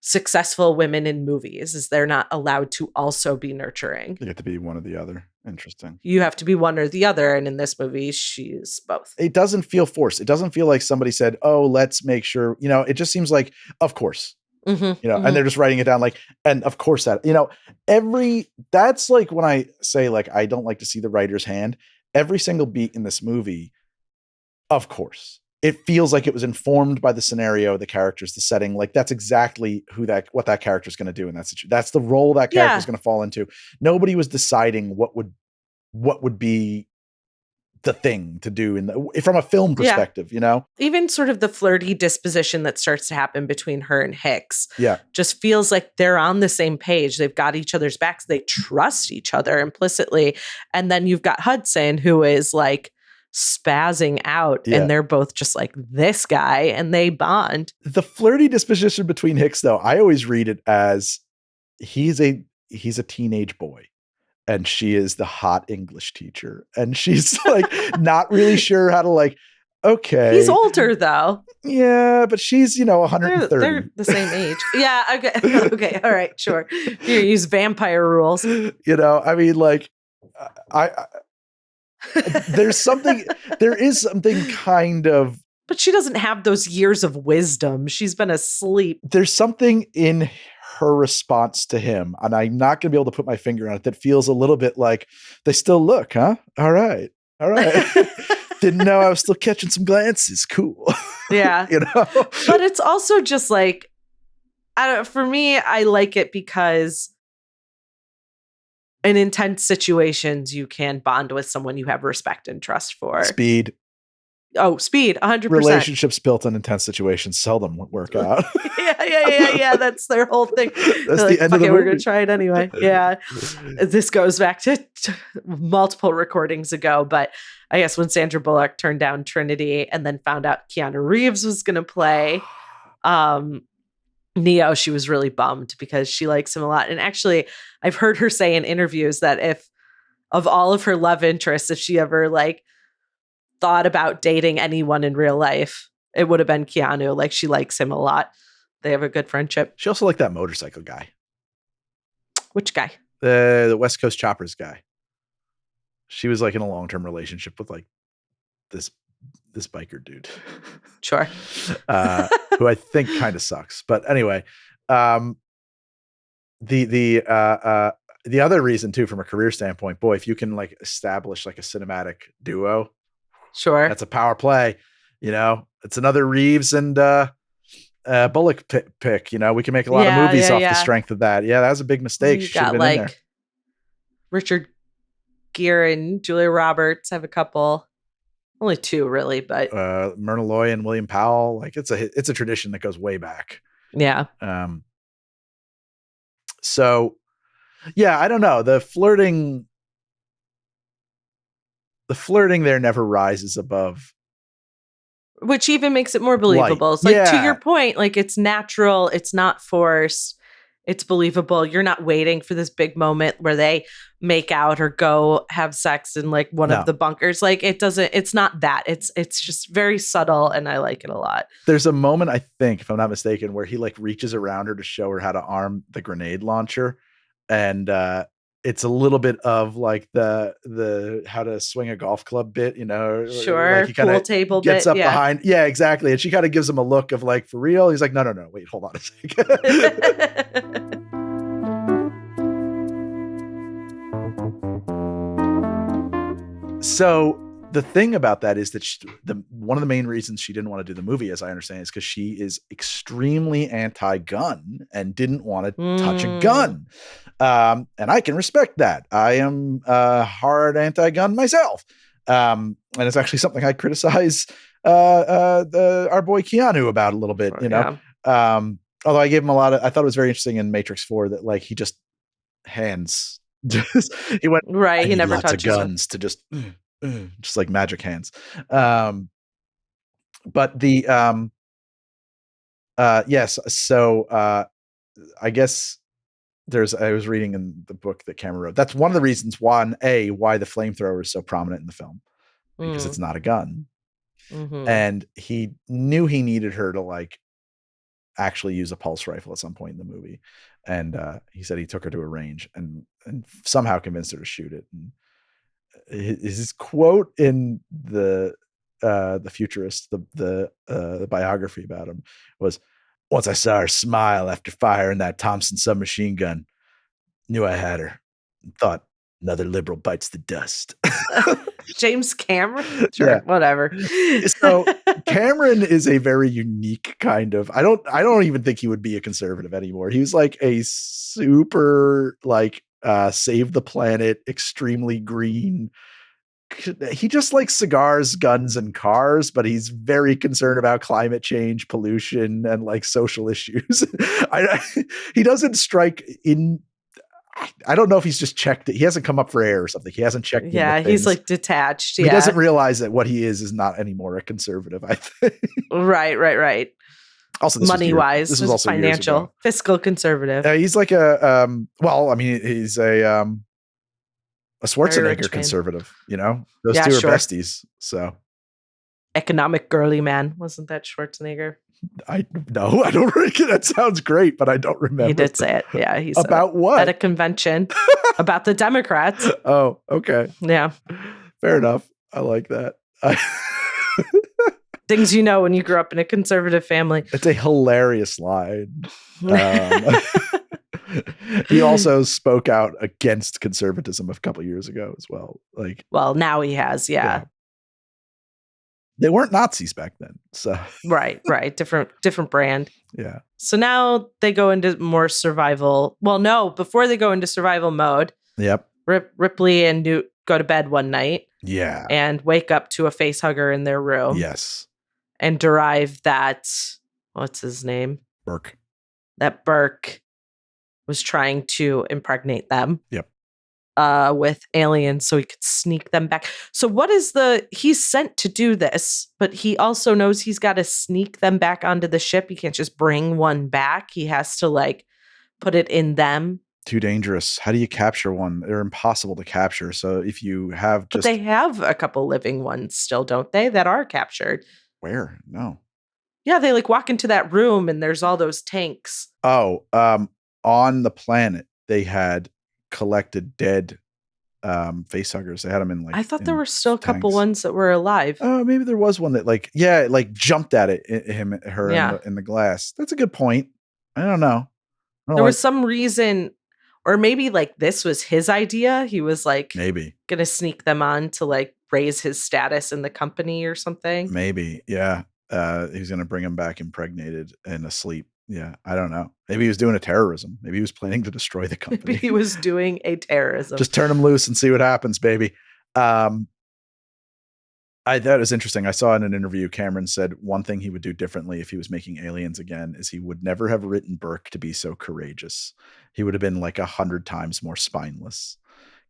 successful women in movies, is they're not allowed to also be nurturing. You have to be one or the other. Interesting. You have to be one or the other. And in this movie, she's both. It doesn't feel forced. It doesn't feel like somebody said, oh, let's make sure, you know, it just seems like, of course, you know, and they're just writing it down like, and of course that, you know, that's like when I say like, I don't like to see the writer's hand, every single beat in this movie, of course. It feels like it was informed by the scenario, the characters, the setting. Like that's exactly what that character is going to do in that situation. That's the role that character is going to fall into. Nobody was deciding what would be the thing to do from a film perspective, you know? Even sort of the flirty disposition that starts to happen between her and Hicks. Yeah. Just feels like they're on the same page. They've got each other's backs. They trust each other implicitly. And then you've got Hudson, who is like spazzing out, and they're both just like this guy, and they bond. The flirty disposition between Hicks, though, I always read it as he's a teenage boy and she is the hot English teacher, and she's like not really sure how to like, okay. He's older though. Yeah, but she's, you know, 130. They're the same age. Yeah, okay. Okay, all right, sure. You use vampire rules. You know, I mean, like there is something kind of, but she doesn't have those years of wisdom. She's been asleep. There's something in her response to him, and I'm not going to be able to put my finger on it, that feels a little bit like, they still look, huh? All right. Didn't know I was still catching some glances. Cool. Yeah. You know, but it's also just like, for me, I like it because in intense situations, you can bond with someone you have respect and trust for. Speed. Oh, speed, 100%. Relationships built in intense situations seldom work out. Yeah. That's their whole thing. That's the end of the movie. We're going to try it anyway. Yeah. This goes back to multiple recordings ago, but I guess when Sandra Bullock turned down Trinity and then found out Keanu Reeves was going to play Neo, she was really bummed because she likes him a lot. And actually, I've heard her say in interviews that if of all of her love interests, if she ever like thought about dating anyone in real life, it would have been Keanu. Like, she likes him a lot. They have a good friendship. She also liked that motorcycle guy. Which guy? The West Coast Choppers guy. She was like in a long-term relationship with like this biker dude. Sure. Who I think kind of sucks. But anyway, the other reason too, from a career standpoint, boy, if you can like establish like a cinematic duo, sure, that's a power play. You know, it's another Reeves and Bullock pick. You know, we can make a lot of movies off the strength of that. Yeah, that was a big mistake. You She should have got been in there. Richard Gere and Julia Roberts have a couple. Only two, really, but Myrna Loy and William Powell. Like it's a tradition that goes way back. Yeah. So, yeah, I don't know. The flirting there never rises above. Which even makes it more believable. It's like, to your point, like it's natural. It's not forced. It's believable. You're not waiting for this big moment where they make out or go have sex in like one of the bunkers. Like it's not that. It's just very subtle, and I like it a lot. There's a moment, I think, if I'm not mistaken, where he like reaches around her to show her how to arm the grenade launcher. And it's a little bit of like the how to swing a golf club bit, you know? Sure. Like he kind of table gets bit, up behind. Yeah, exactly. And she kind of gives him a look of like, for real? He's like, no, wait, hold on a second. So the thing about that is that one of the main reasons she didn't want to do the movie, as I understand, is because she is extremely anti-gun and didn't want to touch a gun. And I can respect that. I am hard anti-gun myself. And it's actually something I criticize our boy Keanu about a little bit, you know? Yeah. Although I gave him I thought it was very interesting in Matrix 4 that like he just hands. He went right. He never lots touches of guns to just like magic hands. But the yes. So I guess I was reading in the book that Cameron wrote. That's one of the reasons why the flamethrower is so prominent in the film, because it's not a gun. Mm-hmm. And he knew he needed her to like actually use a pulse rifle at some point in the movie. And he said he took her to a range and somehow convinced her to shoot it. And his quote in the Futurist, the biography about him, was, "Once I saw her smile after firing that Thompson submachine gun, knew I had her. Thought another liberal bites the dust." James Cameron? Sure, yeah. Whatever. So Cameron is a very unique kind of, I don't even think he would be a conservative anymore. He was like a super like save the planet, extremely green. He just likes cigars, guns, and cars, but he's very concerned about climate change, pollution, and like social issues. He doesn't strike in. I don't know if he's just checked it. He hasn't come up for air or something. He hasn't checked. Yeah, he's like detached. Yeah. He doesn't realize that what he is not anymore a conservative, I think. Right. Also, money wise, this was also financial, fiscal conservative. He's like he's a Schwarzenegger conservative, you know? Those two are besties. So economic girly man. Wasn't that Schwarzenegger? I don't reckon. That sounds great, but I don't remember. He did say it. Yeah. He said about what? At a convention about the Democrats. Oh, okay. Yeah. Fair enough. I like that. Things you know when you grew up in a conservative family. It's a hilarious line. He also spoke out against conservatism a couple years ago as well. Well, now he has, yeah. They weren't Nazis back then, so right, different brand. Yeah. So now they go into more survival. Well, no, before they go into survival mode. Yep. Ripley and Newt go to bed one night. Yeah. And wake up to a face hugger in their room. Yes. And derive that, what's his name? Burke. That Burke was trying to impregnate them. Yep. With aliens so he could sneak them back. So he's sent to do this, but he also knows he's got to sneak them back onto the ship. He can't just bring one back. He has to like put it in them. Too dangerous. How do you capture one? They're impossible to capture. So if you have But they have a couple living ones still, don't they? That are captured. Where? No. Yeah, they like walk into that room and there's all those tanks. Oh, on the planet they had collected dead facehuggers. They had them in like. I thought there were still a couple ones that were alive. Oh, maybe there was one that like jumped at it. In the glass. That's a good point. I don't know. There was some reason, or maybe like this was his idea. He was like maybe gonna sneak them on to like raise his status in the company or something. Maybe. Yeah. He's going to bring him back impregnated and asleep. Yeah. I don't know. Maybe he was doing a terrorism. Maybe he was planning to destroy the company. Maybe he was doing a terrorism. Just turn him loose and see what happens, baby. I thought it was interesting. I saw in an interview, Cameron said one thing he would do differently if he was making Aliens again is he would never have written Burke to be so courageous. He would have been like 100 times more spineless.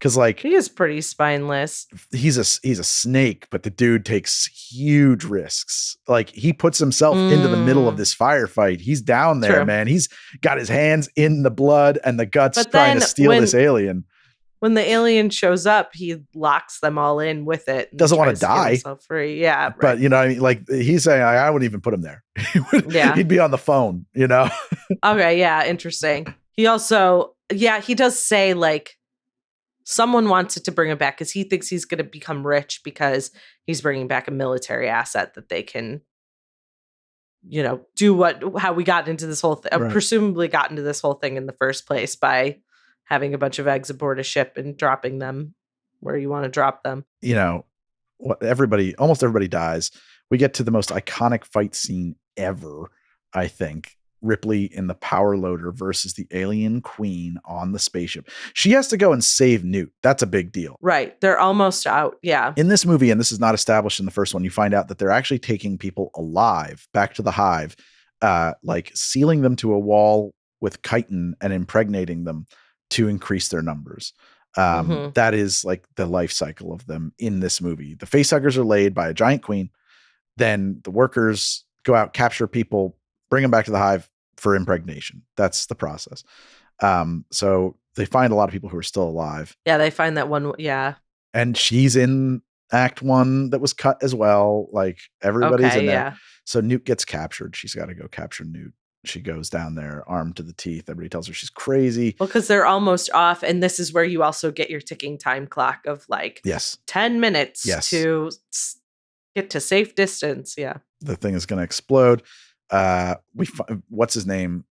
Cause like he is pretty spineless. He's a snake, but the dude takes huge risks. Like he puts himself into the middle of this firefight. He's down there, True. Man. He's got his hands in the blood and the guts trying to steal this alien. When the alien shows up, he locks them all in with it. Doesn't want to die. Free. Yeah. Right. But, you know, I mean, like he's saying, I wouldn't even put him there. He'd be on the phone, you know? Okay. Yeah. Interesting. He also, he does say like someone wants it to bring him back because he thinks he's going to become rich because he's bringing back a military asset that they can, you know, do how we got into this whole thing, right. Presumably got into this whole thing in the first place by having a bunch of eggs aboard a ship and dropping them where you want to drop them. You know, almost everybody dies. We get to the most iconic fight scene ever, I think. Ripley in the power loader versus the alien queen on the spaceship. She has to go and save Newt. That's a big deal. Right. They're almost out. Yeah. In this movie, and this is not established in the first one, you find out that they're actually taking people alive back to the hive, like sealing them to a wall with chitin and impregnating them to increase their numbers. That is like the life cycle of them in this movie. The facehuggers are laid by a giant queen. Then the workers go out, capture people, bring them back to the hive for impregnation. That's the process. So they find a lot of people who are still alive. Yeah, they find that one. Yeah. And she's in Act 1 that was cut as well. Like everybody's in there. Yeah. So Newt gets captured. She's got to go capture Newt. She goes down there armed to the teeth. Everybody tells her she's crazy. Well, because they're almost off. And this is where you also get your ticking time clock of like 10 minutes to get to safe distance. Yeah. The thing is going to explode. What's his name?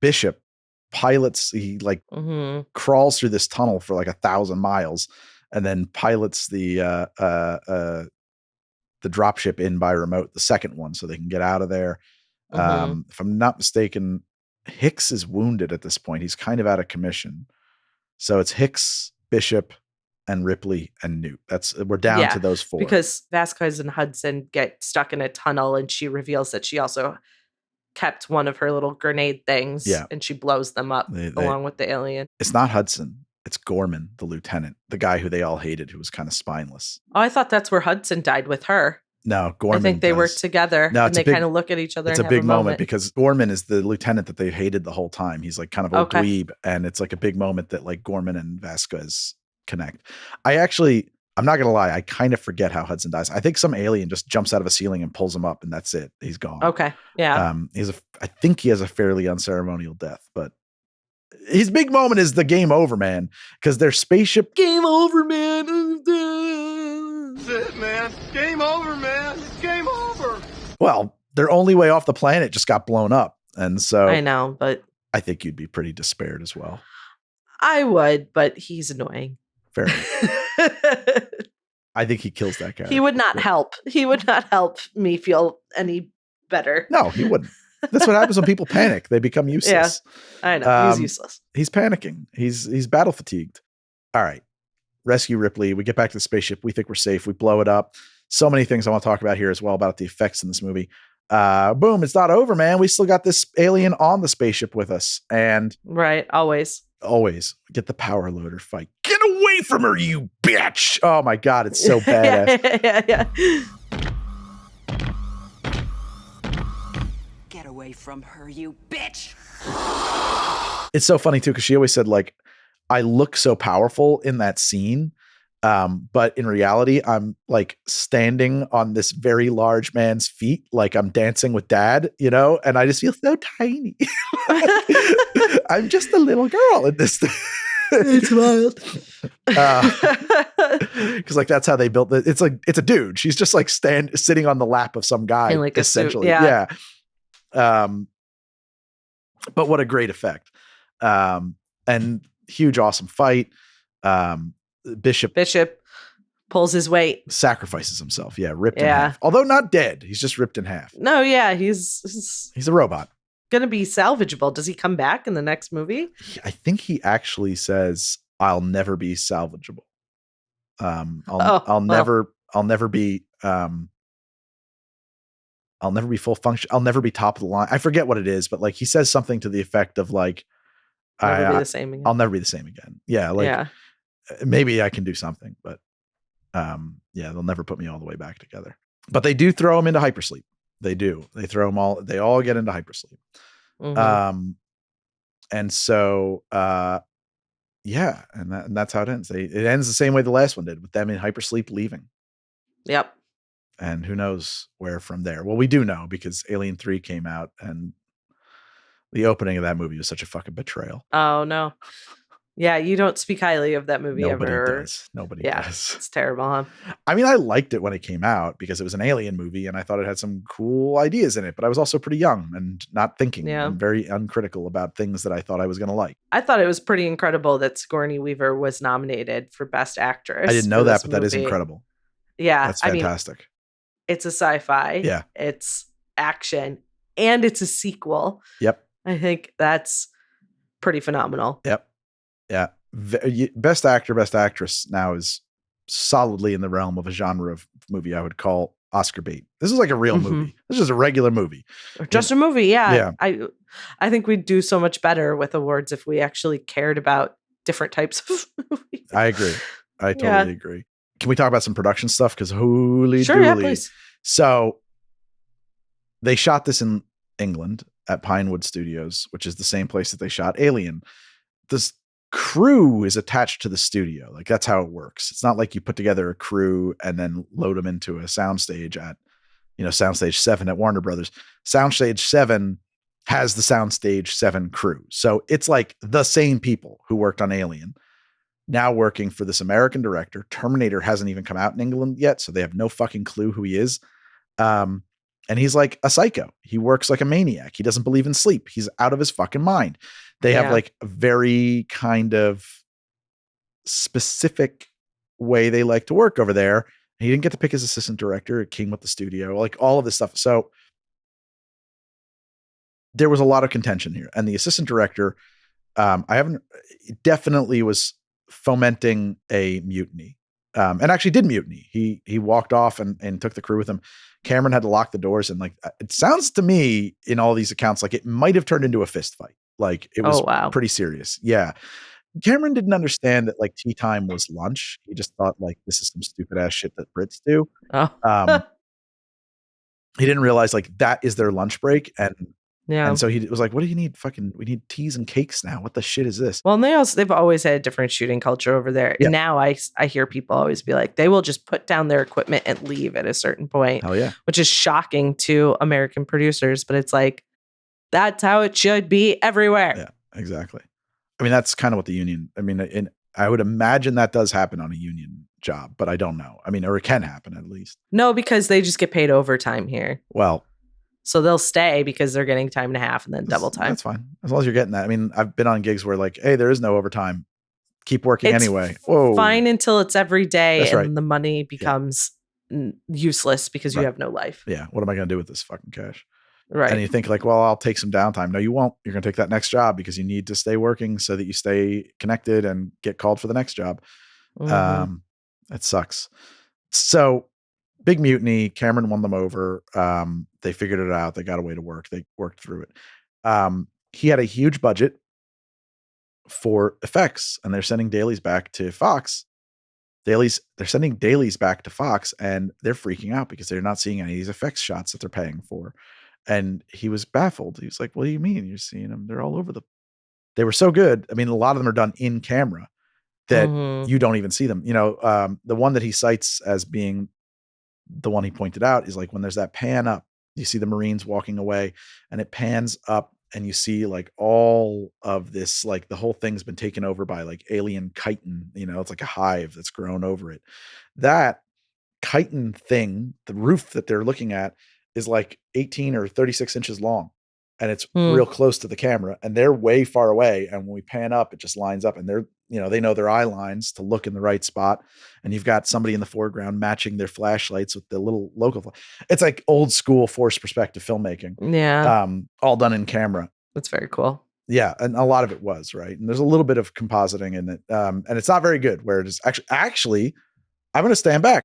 Bishop pilots. He like crawls through this tunnel for like 1,000 miles and then pilots the dropship in by remote, the second one, so they can get out of there. If I'm not mistaken, Hicks is wounded at this point. He's kind of out of commission. So it's Hicks, Bishop, and Ripley and Newt. We're down to those four. Because Vasquez and Hudson get stuck in a tunnel and she reveals that she also kept one of her little grenade things and she blows them up along with the alien. It's not Hudson. It's Gorman, the lieutenant, the guy who they all hated, who was kind of spineless. Oh, I thought that's where Hudson died with her. No, Gorman. I think they work together and they kind of look at each other. It's a big moment because Gorman is the lieutenant that they hated the whole time. He's like kind of a dweeb, and it's like a big moment that like Gorman and Vasquez connect. I'm not going to lie. I kind of forget how Hudson dies. I think some alien just jumps out of a ceiling and pulls him up and that's it. He's gone. Okay. Yeah. I think he has a fairly unceremonial death, but his big moment is the game over, man. Cause their spaceship game over, man. That's it, man. Game over, man. Game over. Well, their only way off the planet just got blown up. And so I know, but I think you'd be pretty despaired as well. I would, but he's annoying. Fair enough. I think he kills that guy. He would not help. He would not help me feel any better. No, he wouldn't. That's what happens when people panic. They become useless. Yeah, I know. He's useless. He's panicking. He's battle fatigued. All right. Rescue Ripley. We get back to the spaceship. We think we're safe. We blow it up. So many things I want to talk about here as well about the effects in this movie. Boom. It's not over, man. We still got this alien on the spaceship with us. And right. Always get the power loader fight. Get away from her, you bitch. Oh my God. It's so badass. yeah. Get away from her, you bitch. It's so funny too, because she always said like, I look so powerful in that scene. But in reality, I'm like standing on this very large man's feet, like I'm dancing with dad, you know, and I just feel so tiny. I'm just a little girl in this thing. It's wild. Because like that's how they built it. It's like it's a dude. She's just like sitting on the lap of some guy, in like essentially. A suit, yeah. But what a great effect. And huge, awesome fight. Bishop pulls his weight. Sacrifices himself. Yeah, ripped in half. Although not dead. He's just ripped in half. No, yeah, he's a robot. Gonna be salvageable. Does he come back in the next movie? I think he actually says, "I'll never be salvageable. I'll never be full function. I'll never be top of the line." I forget what it is, but like he says something to the effect of like, never be the same again. I'll never be the same again. Yeah, like maybe I can do something, but they'll never put me all the way back together. But they do throw him into hypersleep. They do. They throw them all. They all get into hypersleep. And so, and that's how it ends. It ends the same way the last one did, with them in hypersleep leaving. Yep. And who knows where from there? Well, we do know, because Alien 3 came out, and the opening of that movie was such a fucking betrayal. Oh no. Yeah, you don't speak highly of that movie Nobody ever. does. Nobody does. It's terrible, huh? I mean, I liked it when it came out because it was an alien movie and I thought it had some cool ideas in it, but I was also pretty young and not thinking. I'm very uncritical about things that I thought I was going to like. I thought it was pretty incredible that Sigourney Weaver was nominated for Best Actress. I didn't know that, but that is incredible. Yeah. That's fantastic. I mean, it's a sci-fi. Yeah. It's action and it's a sequel. Yep. I think that's pretty phenomenal. Yep. Yeah. Best actor, best actress now is solidly in the realm of a genre of movie I would call Oscar bait. This is like a real movie. This is a regular movie. Just a movie. Yeah. I think we'd do so much better with awards if we actually cared about different types of movies. I agree. I totally agree. Can we talk about some production stuff? Because holy sure, dooly. Yeah, please. So they shot this in England at Pinewood Studios, which is the same place that they shot Alien. This crew is attached to the studio. Like, that's how it works. It's not like you put together a crew and then load them into a soundstage at, Soundstage 7 at Warner Brothers. Soundstage 7 has the Soundstage 7 crew. So it's like the same people who worked on Alien now working for this American director. Terminator hasn't even come out in England yet, so they have no fucking clue who he is. And he's like a psycho. He works like a maniac. He doesn't believe in sleep. He's out of his fucking mind. They have like a very kind of specific way they like to work over there. He didn't get to pick his assistant director. It came with the studio, like all of this stuff. So there was a lot of contention here. And the assistant director, definitely was fomenting a mutiny. And actually did mutiny. He walked off and took the crew with him. Cameron had to lock the doors, and like, it sounds to me in all these accounts like it might have turned into a fist fight. Like, it was pretty serious. Yeah. Cameron didn't understand that like tea time was lunch. He just thought like, this is some stupid ass shit that Brits do. He didn't realize like that is their lunch break. And so he was like, what do you need? We need teas and cakes now. What the shit is this? Well, and they've always had a different shooting culture over there. Yeah. Now I hear people always be like, they will just put down their equipment and leave at a certain point. Oh yeah. Which is shocking to American producers, but it's like, that's how it should be everywhere. Yeah, exactly. I mean, that's kind of what the union, I would imagine that does happen on a union job, but I don't know. I mean, or it can happen at least. No, because they just get paid overtime here. Well, so they'll stay because they're getting time and a half and then double time. That's fine. As long as you're getting that. I mean, I've been on gigs where like, hey, there is no overtime. Keep working anyway. Whoa. Fine until it's every day. That's and the money becomes useless because you have no life. Yeah. What am I going to do with this fucking cash? Right. And you think like, well, I'll take some downtime. No, you won't. You're going to take that next job because you need to stay working so that you stay connected and get called for the next job. It sucks. So big mutiny. Cameron won them over. They figured it out. They got a way to work. They worked through it. He had a huge budget for effects, and they're sending dailies back to Fox. They're sending dailies back to Fox, and they're freaking out because they're not seeing any of these effects shots that they're paying for. And he was baffled. He was like, what do you mean? You're seeing them? They're all over they were so good. I mean, a lot of them are done in camera that you don't even see them. The one that he cites as being the one he pointed out is like when there's that pan up, you see the Marines walking away and it pans up and you see like all of this, like the whole thing's been taken over by like alien chitin, it's like a hive that's grown over it. That chitin thing, the roof that they're looking at is like 18 or 36 inches long, and it's real close to the camera, and they're way far away. And when we pan up, it just lines up, and they're they know their eye lines to look in the right spot. And you've got somebody in the foreground matching their flashlights with the little local. It's like old school forced perspective filmmaking. Yeah. All done in camera. That's very cool. Yeah. And a lot of it was, right. And there's a little bit of compositing in it. And it's not very good, where it is actually, I'm going to stand back.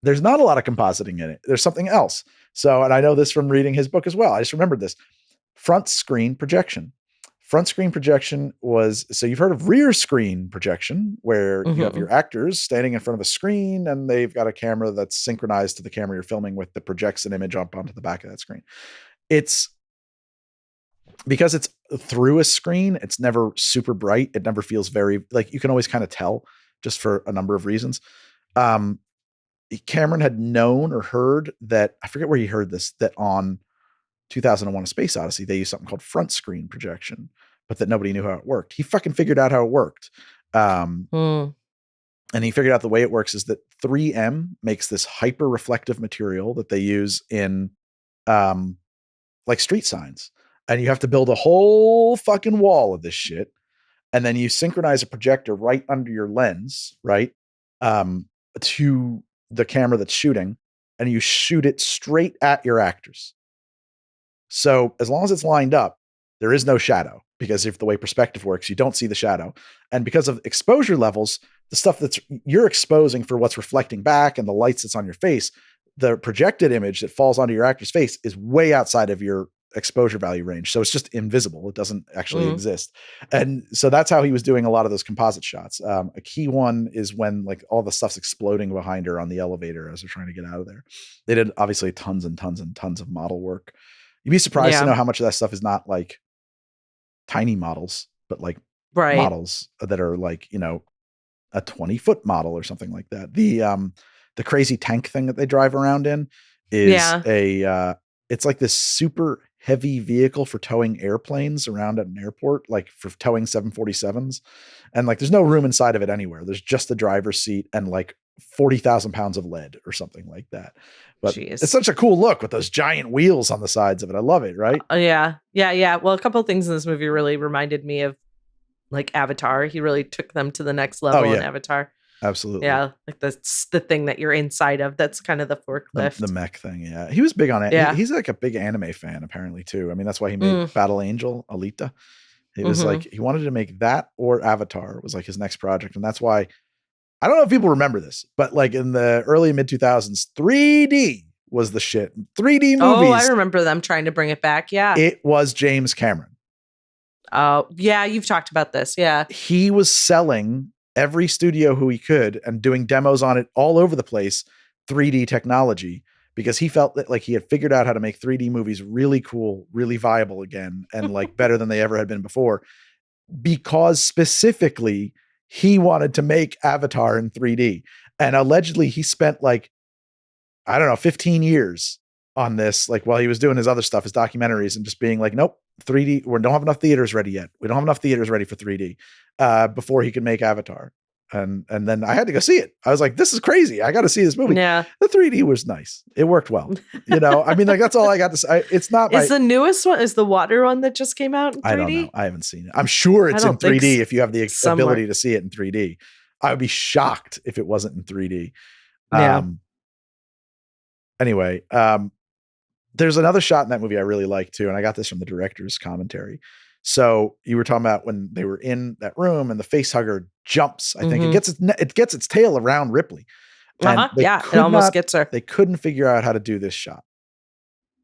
There's not a lot of compositing in it. There's something else. So, and I know this from reading his book as well. I just remembered this. Front screen projection. Front screen projection was, so you've heard of rear screen projection, where you have your actors standing in front of a screen and they've got a camera that's synchronized to the camera you're filming with that projects an image up onto the back of that screen. It's because it's through a screen, it's never super bright. It never feels very, like, you can always kind of tell, just for a number of reasons. Cameron had known or heard that, I forget where he heard this, that on 2001: A Space Odyssey, they used something called front screen projection, but that nobody knew how it worked. He fucking figured out how it worked. And he figured out the way it works is that 3M makes this hyper reflective material that they use in like street signs. And you have to build a whole fucking wall of this shit. And then you synchronize a projector right under your lens, right? To the camera that's shooting, and you shoot it straight at your actors. So as long as it's lined up, there is no shadow, because if the way perspective works, you don't see the shadow. And because of exposure levels, the stuff that's you're exposing for what's reflecting back and the lights that's on your face, the projected image that falls onto your actor's face is way outside of your exposure value range. So it's just invisible. It doesn't actually exist. And so that's how he was doing a lot of those composite shots. A key one is when like all the stuff's exploding behind her on the elevator as they're trying to get out of there. They did obviously tons and tons and tons of model work. You'd be surprised to know how much of that stuff is not like tiny models, but like models that are like, a 20-foot model or something like that. The crazy tank thing that they drive around in is it's like this super heavy vehicle for towing airplanes around at an airport, like for towing 747s. And like, there's no room inside of it anywhere. There's just the driver's seat and like 40,000 pounds of lead or something like that. But it's such a cool look with those giant wheels on the sides of it. I love it. Right. Yeah. Well, a couple of things in this movie really reminded me of like Avatar. He really took them to the next level in Avatar. Absolutely. Yeah. Like that's the thing that you're inside of. That's kind of the forklift. The mech thing. Yeah. He was big on it. Yeah. He's like a big anime fan apparently too. I mean, that's why he made Battle Angel Alita. He was like, he wanted to make that or Avatar was like his next project. And that's why, I don't know if people remember this, but like in the early mid 2000s, 3D was the shit. 3D movies. Oh, I remember them trying to bring it back. Yeah. It was James Cameron. Oh, yeah. You've talked about this. Yeah. He was selling every studio who he could and doing demos on it all over the place, 3D technology, because he felt that like he had figured out how to make 3D movies really cool, really viable again, and like better than they ever had been before, because specifically he wanted to make Avatar in 3D. And allegedly he spent like, I don't know, 15 years on this, like while he was doing his other stuff, his documentaries, and just being like, nope, 3D, we don't have enough theaters ready yet. We don't have enough theaters ready for 3D before he could make Avatar. And then I had to go see it. I was like, this is crazy. I got to see this movie. Yeah. The 3D was nice. It worked well. I mean, like that's all I got to say. It's not Is the newest one, is the water one that just came out in 3D? I don't know. I haven't seen it. I'm sure it's in 3D if you have the ability to see it in 3D. I would be shocked if it wasn't in 3D. Anyway, there's another shot in that movie I really like too, and I got this from the director's commentary. So you were talking about when they were in that room and the face hugger jumps. I think it gets its tail around Ripley. Yeah, it almost gets her. They couldn't figure out how to do this shot.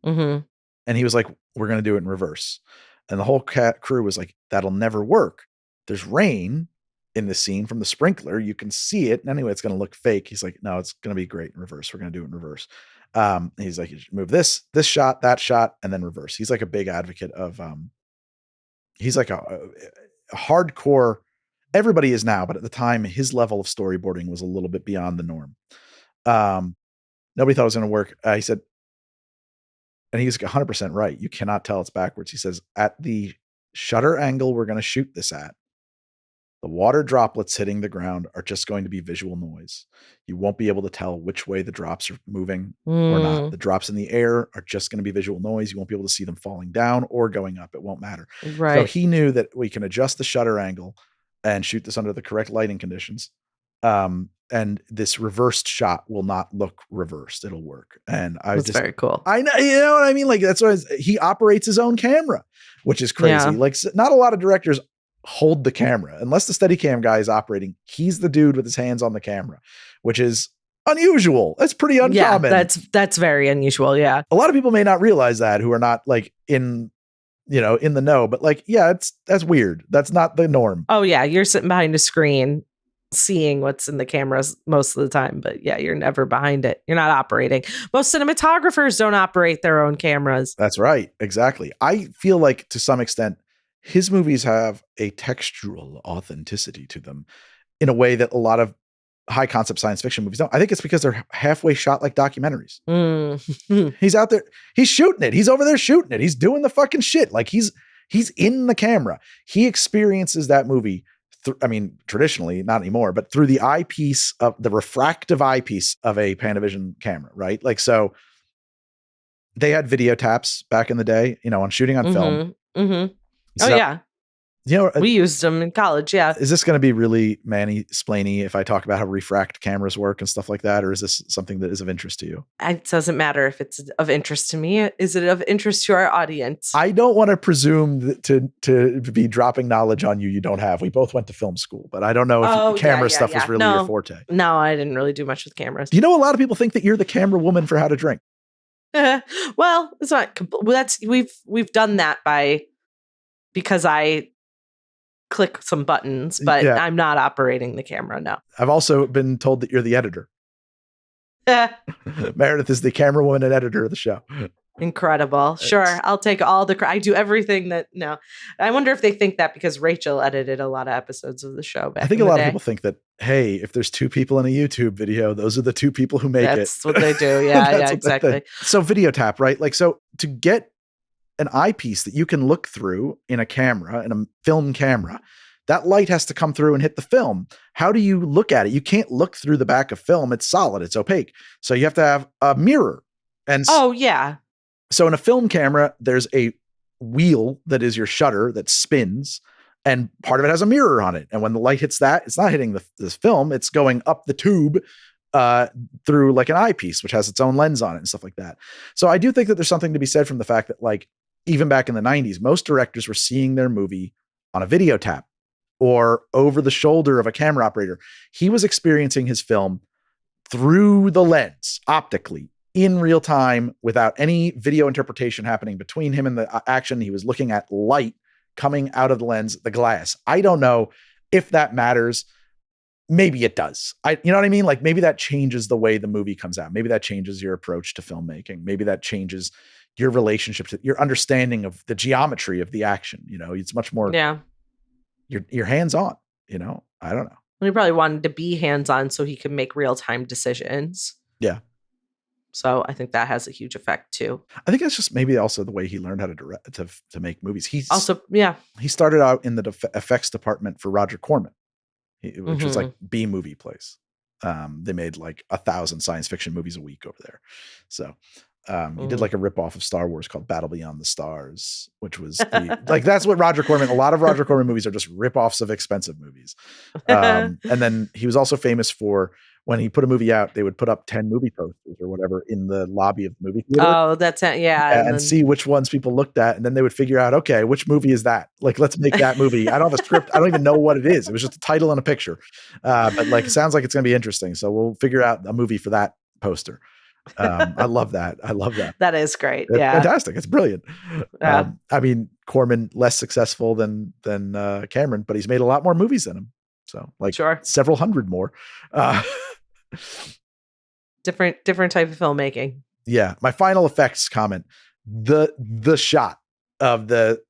And he was like, "We're going to do it in reverse." And the whole crew was like, "That'll never work. There's rain in the scene from the sprinkler. You can see it. And anyway, it's going to look fake." He's like, "No, it's going to be great in reverse. We're going to do it in reverse." He's like, "You should move this shot, that shot, and then reverse." He's like a big advocate of, he's like a hardcore, everybody is now, but at the time his level of storyboarding was a little bit beyond the norm. Nobody thought it was going to work. He said, and he's 100% right. You cannot tell it's backwards. He says, at the shutter angle we're going to shoot this at, the water droplets hitting the ground are just going to be visual noise. You won't be able to tell which way the drops are moving or not. The drops in the air are just going to be visual noise. You won't be able to see them falling down or going up. It won't matter. Right. So he knew that we can adjust the shutter angle and shoot this under the correct lighting conditions. And this reversed shot will not look reversed. It'll work. And That's very cool. I know, you know what I mean? Like, that's why he operates his own camera, which is crazy. Yeah. Like, not a lot of directors hold the camera unless the Steadicam guy is operating. He's the dude with his hands on the camera, which is unusual. That's pretty uncommon. Yeah, that's very unusual. Yeah. A lot of people may not realize that, who are not like in the know, but like, yeah, that's weird. That's not the norm. Oh yeah. You're sitting behind a screen seeing what's in the cameras most of the time, but yeah, you're never behind it. You're not operating. Most cinematographers don't operate their own cameras. That's right. Exactly. I feel like to some extent his movies have a textural authenticity to them in a way that a lot of high concept science fiction movies don't. I think it's because they're halfway shot like documentaries. He's out there, he's shooting it. He's over there shooting it. He's doing the fucking shit. Like he's in the camera. He experiences that movie. Traditionally, not anymore, but through the eyepiece of the refractive eyepiece of a Panavision camera, right? Like, so they had video taps back in the day, on shooting on film. Mm-hmm. So, yeah. We used them in college. Yeah. Is this going to be really manny-splainy if I talk about how refract cameras work and stuff like that? Or is this something that is of interest to you? It doesn't matter if it's of interest to me. Is it of interest to our audience? I don't want to presume to be dropping knowledge on you don't have. We both went to film school, but I don't know if camera stuff was really your forte. No, I didn't really do much with cameras. A lot of people think that you're the camera woman for How to Drink. Well, it's not. We've done that because I click some buttons, but I'm not operating the camera. No. I've also been told that you're the editor. Meredith is the camera woman and editor of the show. Incredible. Sure. I'll take all I do everything that. No, I wonder if they think that because Rachel edited a lot of episodes of the show. I think a lot of people think that, hey, if there's two people in a YouTube video, those are the two people who make it. That's what they do. Yeah, exactly. So video tap, right? Like, so to get an eyepiece that you can look through in a camera, in a film camera, that light has to come through and hit the film. How do you look at it? You can't look through the back of film. It's solid. It's opaque. So you have to have a mirror. And so in a film camera, there's a wheel that is your shutter that spins, and part of it has a mirror on it. And when the light hits that, it's not hitting this film. It's going up the tube through like an eyepiece, which has its own lens on it and stuff like that. So I do think that there's something to be said from the fact that, like, even back in the 90s, most directors were seeing their movie on a video tap or over the shoulder of a camera operator. He was experiencing his film through the lens optically in real time without any video interpretation happening between him and the action. He was looking at light coming out of the lens, the glass. I don't know if that matters. Maybe it does. You know what I mean? Like, maybe that changes the way the movie comes out. Maybe that changes your approach to filmmaking. Maybe that changes your relationship to your understanding of the geometry of the action. It's much more, you're hands-on, I don't know. He probably wanted to be hands-on so he could make real-time decisions. Yeah. So I think that has a huge effect too. I think that's just maybe also the way he learned how to direct, to make movies. He started out in the effects department for Roger Corman, which was like B movie place. They made like 1,000 science fiction movies a week over there. So he did like a ripoff of Star Wars called Battle Beyond the Stars, which was like, that's what Roger Corman, a lot of Roger Corman movies are just ripoffs of expensive movies. And then he was also famous for, when he put a movie out, they would put up 10 movie posters or whatever in the lobby of the movie theater. Oh, that's it. Yeah. And see which ones people looked at. And then they would figure out, okay, which movie is that? Like, let's make that movie. I don't have a script. I don't even know what it is. It was just a title and a picture. But like, it sounds like it's going to be interesting. So we'll figure out a movie for that poster. I love that. That is great. It's yeah. fantastic. It's brilliant. Yeah. Corman less successful than Cameron, but he's made a lot more movies than him. So like several hundred more. Different type of filmmaking. Yeah. My final effects comment, the shot of the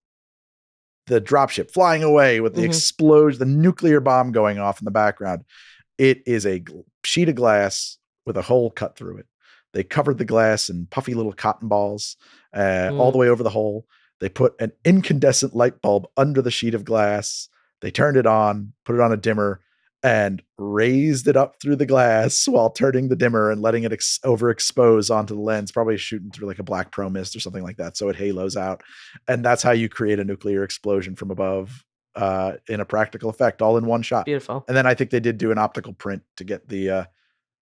dropship flying away with the explosion, the nuclear bomb going off in the background. It is a sheet of glass with a hole cut through it. They covered the glass in puffy little cotton balls all the way over the hole. They put an incandescent light bulb under the sheet of glass. They turned it on, put it on a dimmer, and raised it up through the glass while turning the dimmer and letting it overexpose onto the lens, probably shooting through like a black pro mist or something like that. So it halos out. And that's how you create a nuclear explosion from above. in a practical effect, all in one shot. Beautiful. And then I think they did do an optical print to get the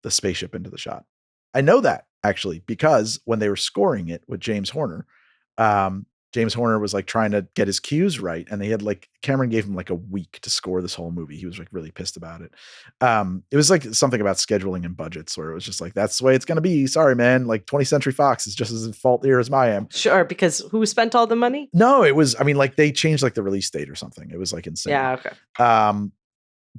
spaceship into the shot. I know that actually because when they were scoring it with James Horner, James Horner was like trying to get his cues right, and they had like Cameron gave him like a week to score this whole movie. He was like really pissed about it. It was like something about scheduling and budgets where it was just like, that's the way it's going to be. Sorry, man. Like 20th Century Fox is just as at fault here as I am. Sure, because who spent all the money? No, it was. I mean, like they changed like the release date or something. It was like insane. Yeah. Okay.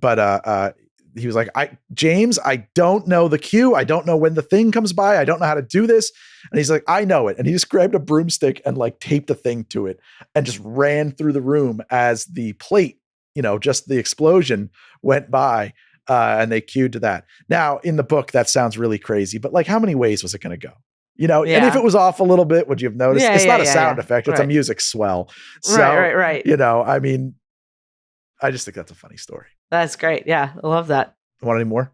But he was like, James, I don't know the cue. I don't know when the thing comes by. I don't know how to do this. And he's like, I know it. And he just grabbed a broomstick and like taped a thing to it and just ran through the room as the plate, just the explosion went by. And they cued to that. Now in the book, that sounds really crazy, but like how many ways was it going to go? And if it was off a little bit, would you have noticed? It's not a sound effect. It's a music swell. So, right. I mean, I just think that's a funny story. That's great. Yeah. I love that. Want any more?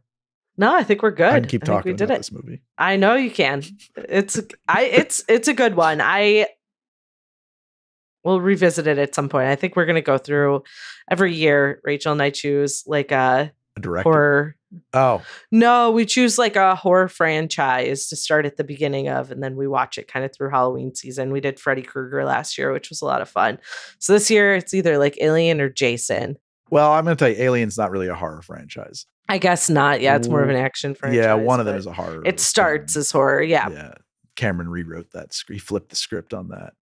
No, I think we're good. I can keep talking about this movie. I know you can. It's a good one. We'll revisit it at some point. I think we're going to go through every year. Rachel and I choose like a director. Horror. Oh no, we choose like a horror franchise to start at the beginning of, and then we watch it kind of through Halloween season. We did Freddy Krueger last year, which was a lot of fun. So this year it's either like Alien or Jason. Well, I'm going to tell you, Alien's not really a horror franchise. I guess not. Yeah, it's more of an action franchise. Yeah, one of them is a horror. It starts as horror. Yeah. Yeah. Cameron rewrote that. He flipped the script on that.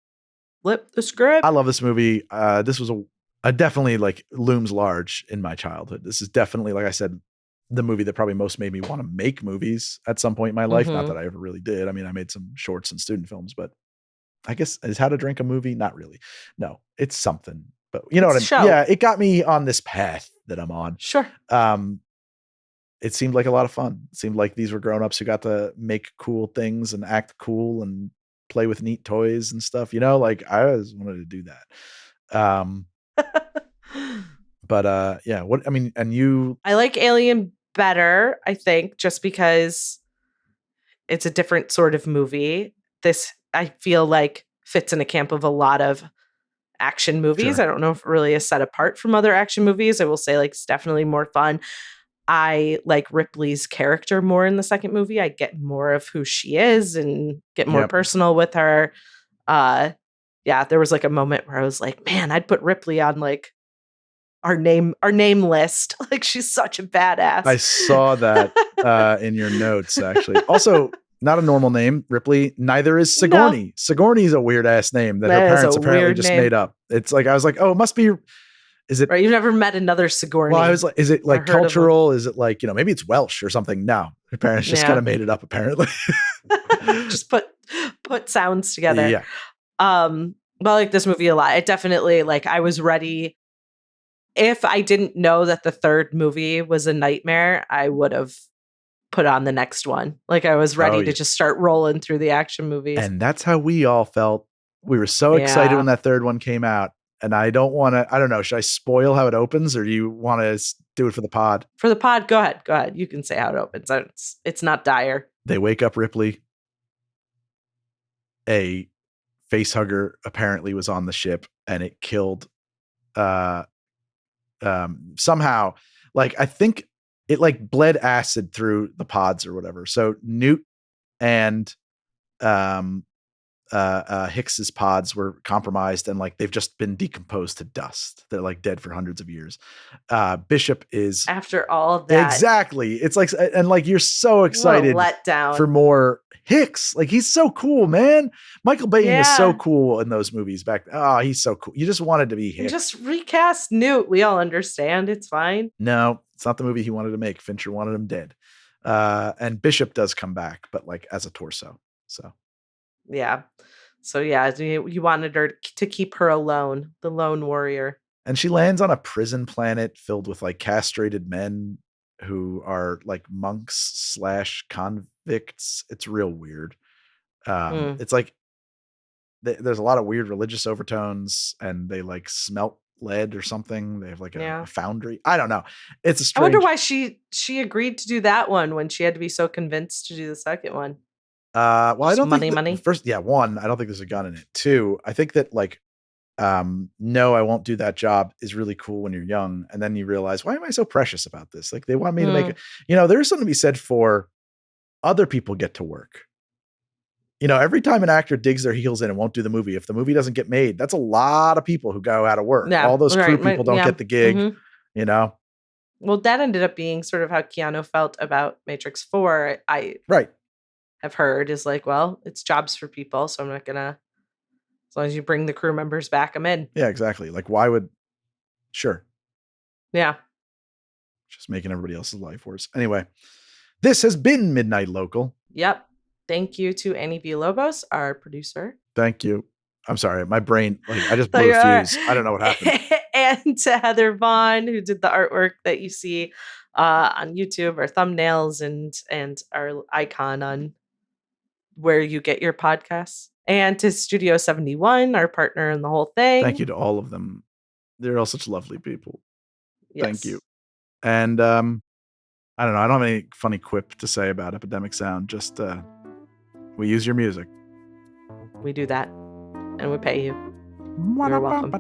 Flip the script. I love this movie. This was a definitely like looms large in my childhood. This is definitely, like I said, the movie that probably most made me want to make movies at some point in my life. Not that I ever really did. I mean, I made some shorts and student films, but I guess is How to Drink a Movie? Not really. No, it's something. But you know what I mean? Yeah, it got me on this path that I'm on. Sure. It seemed like a lot of fun. It seemed like these were grown-ups who got to make cool things and act cool and play with neat toys and stuff. Like I always wanted to do that. But yeah, I like Alien better, I think, just because it's a different sort of movie. This, I feel like, fits in a camp of a lot of action movies. Sure. I don't know if it really is set apart from other action movies. I will say like it's definitely more fun. I like Ripley's character more in the second movie. I get more of who she is and get more personal with her. There was like a moment where I was like, man, I'd put Ripley on like our name list. Like she's such a badass. I saw that in your notes actually. Also, not a normal name, Ripley. Neither is Sigourney. No. Sigourney is a weird ass name that her parents apparently just made up. It's like I was like, oh, it must be. Is it right? You've never met another Sigourney. Well, I was like, is it like cultural? Is it like maybe it's Welsh or something? No, her parents just kind of made it up. Apparently, just put sounds together. Yeah. But I like this movie a lot. It definitely like I was ready. If I didn't know that the third movie was a nightmare, I would have put on the next one. Like I was ready to just start rolling through the action movies. And that's how we all felt. We were so excited when that third one came out. And I don't want to, I don't know, should I spoil how it opens or do you want to do it for the pod? For the pod, go ahead. You can say how it opens. It's not dire. They wake up Ripley. A facehugger apparently was on the ship and it killed somehow. Like I think it like bled acid through the pods or whatever. So Newt and Hicks's pods were compromised and like they've just been decomposed to dust. They're like dead for hundreds of years. Bishop is after all of that. Exactly. It's like, and like you're so excited let down for more Hicks. Like he's so cool, man. Michael Bayton is so cool in those movies back. Oh, he's so cool. You just wanted to be Hicks. Just recast Newt. We all understand. It's fine. No, it's not the movie he wanted to make. Fincher wanted him dead. And Bishop does come back, but like as a torso. So. Yeah. So yeah, you wanted her to keep her alone, the lone warrior. And she lands on a prison planet filled with like castrated men who are like monks / convicts. It's real weird. It's like there's a lot of weird religious overtones and they like smelt lead or something. They have like a foundry. I don't know. It's a strange. I wonder why she agreed to do that one when she had to be so convinced to do the second one. Well, I don't think money. First, one, I don't think there's a gun in it. Two, I think that like no, I won't do that job is really cool when you're young. And then you realize, why am I so precious about this? Like they want me to make it, there's something to be said for other people get to work. Every time an actor digs their heels in and won't do the movie, if the movie doesn't get made, that's a lot of people who go out of work. Yeah, all those crew people don't get the gig, Well, that ended up being sort of how Keanu felt about Matrix 4. I have heard is like, well, it's jobs for people. So I'm not going to, as long as you bring the crew members back, I'm in. Yeah, exactly. Like sure. Yeah. Just making everybody else's life worse. Anyway, this has been Midnight Local. Yep. Thank you to Annie Villalobos, our producer. Thank you. I'm sorry. My brain, I just blew a fuse. I don't know what happened. And to Heather Vaughn, who did the artwork that you see on YouTube, our thumbnails and our icon on where you get your podcasts. And to Studio 71, our partner in the whole thing. Thank you to all of them. They're all such lovely people. Yes. Thank you. And I don't know. I don't have any funny quip to say about Epidemic Sound. Just we use your music. We do that. And we pay you. You're welcome.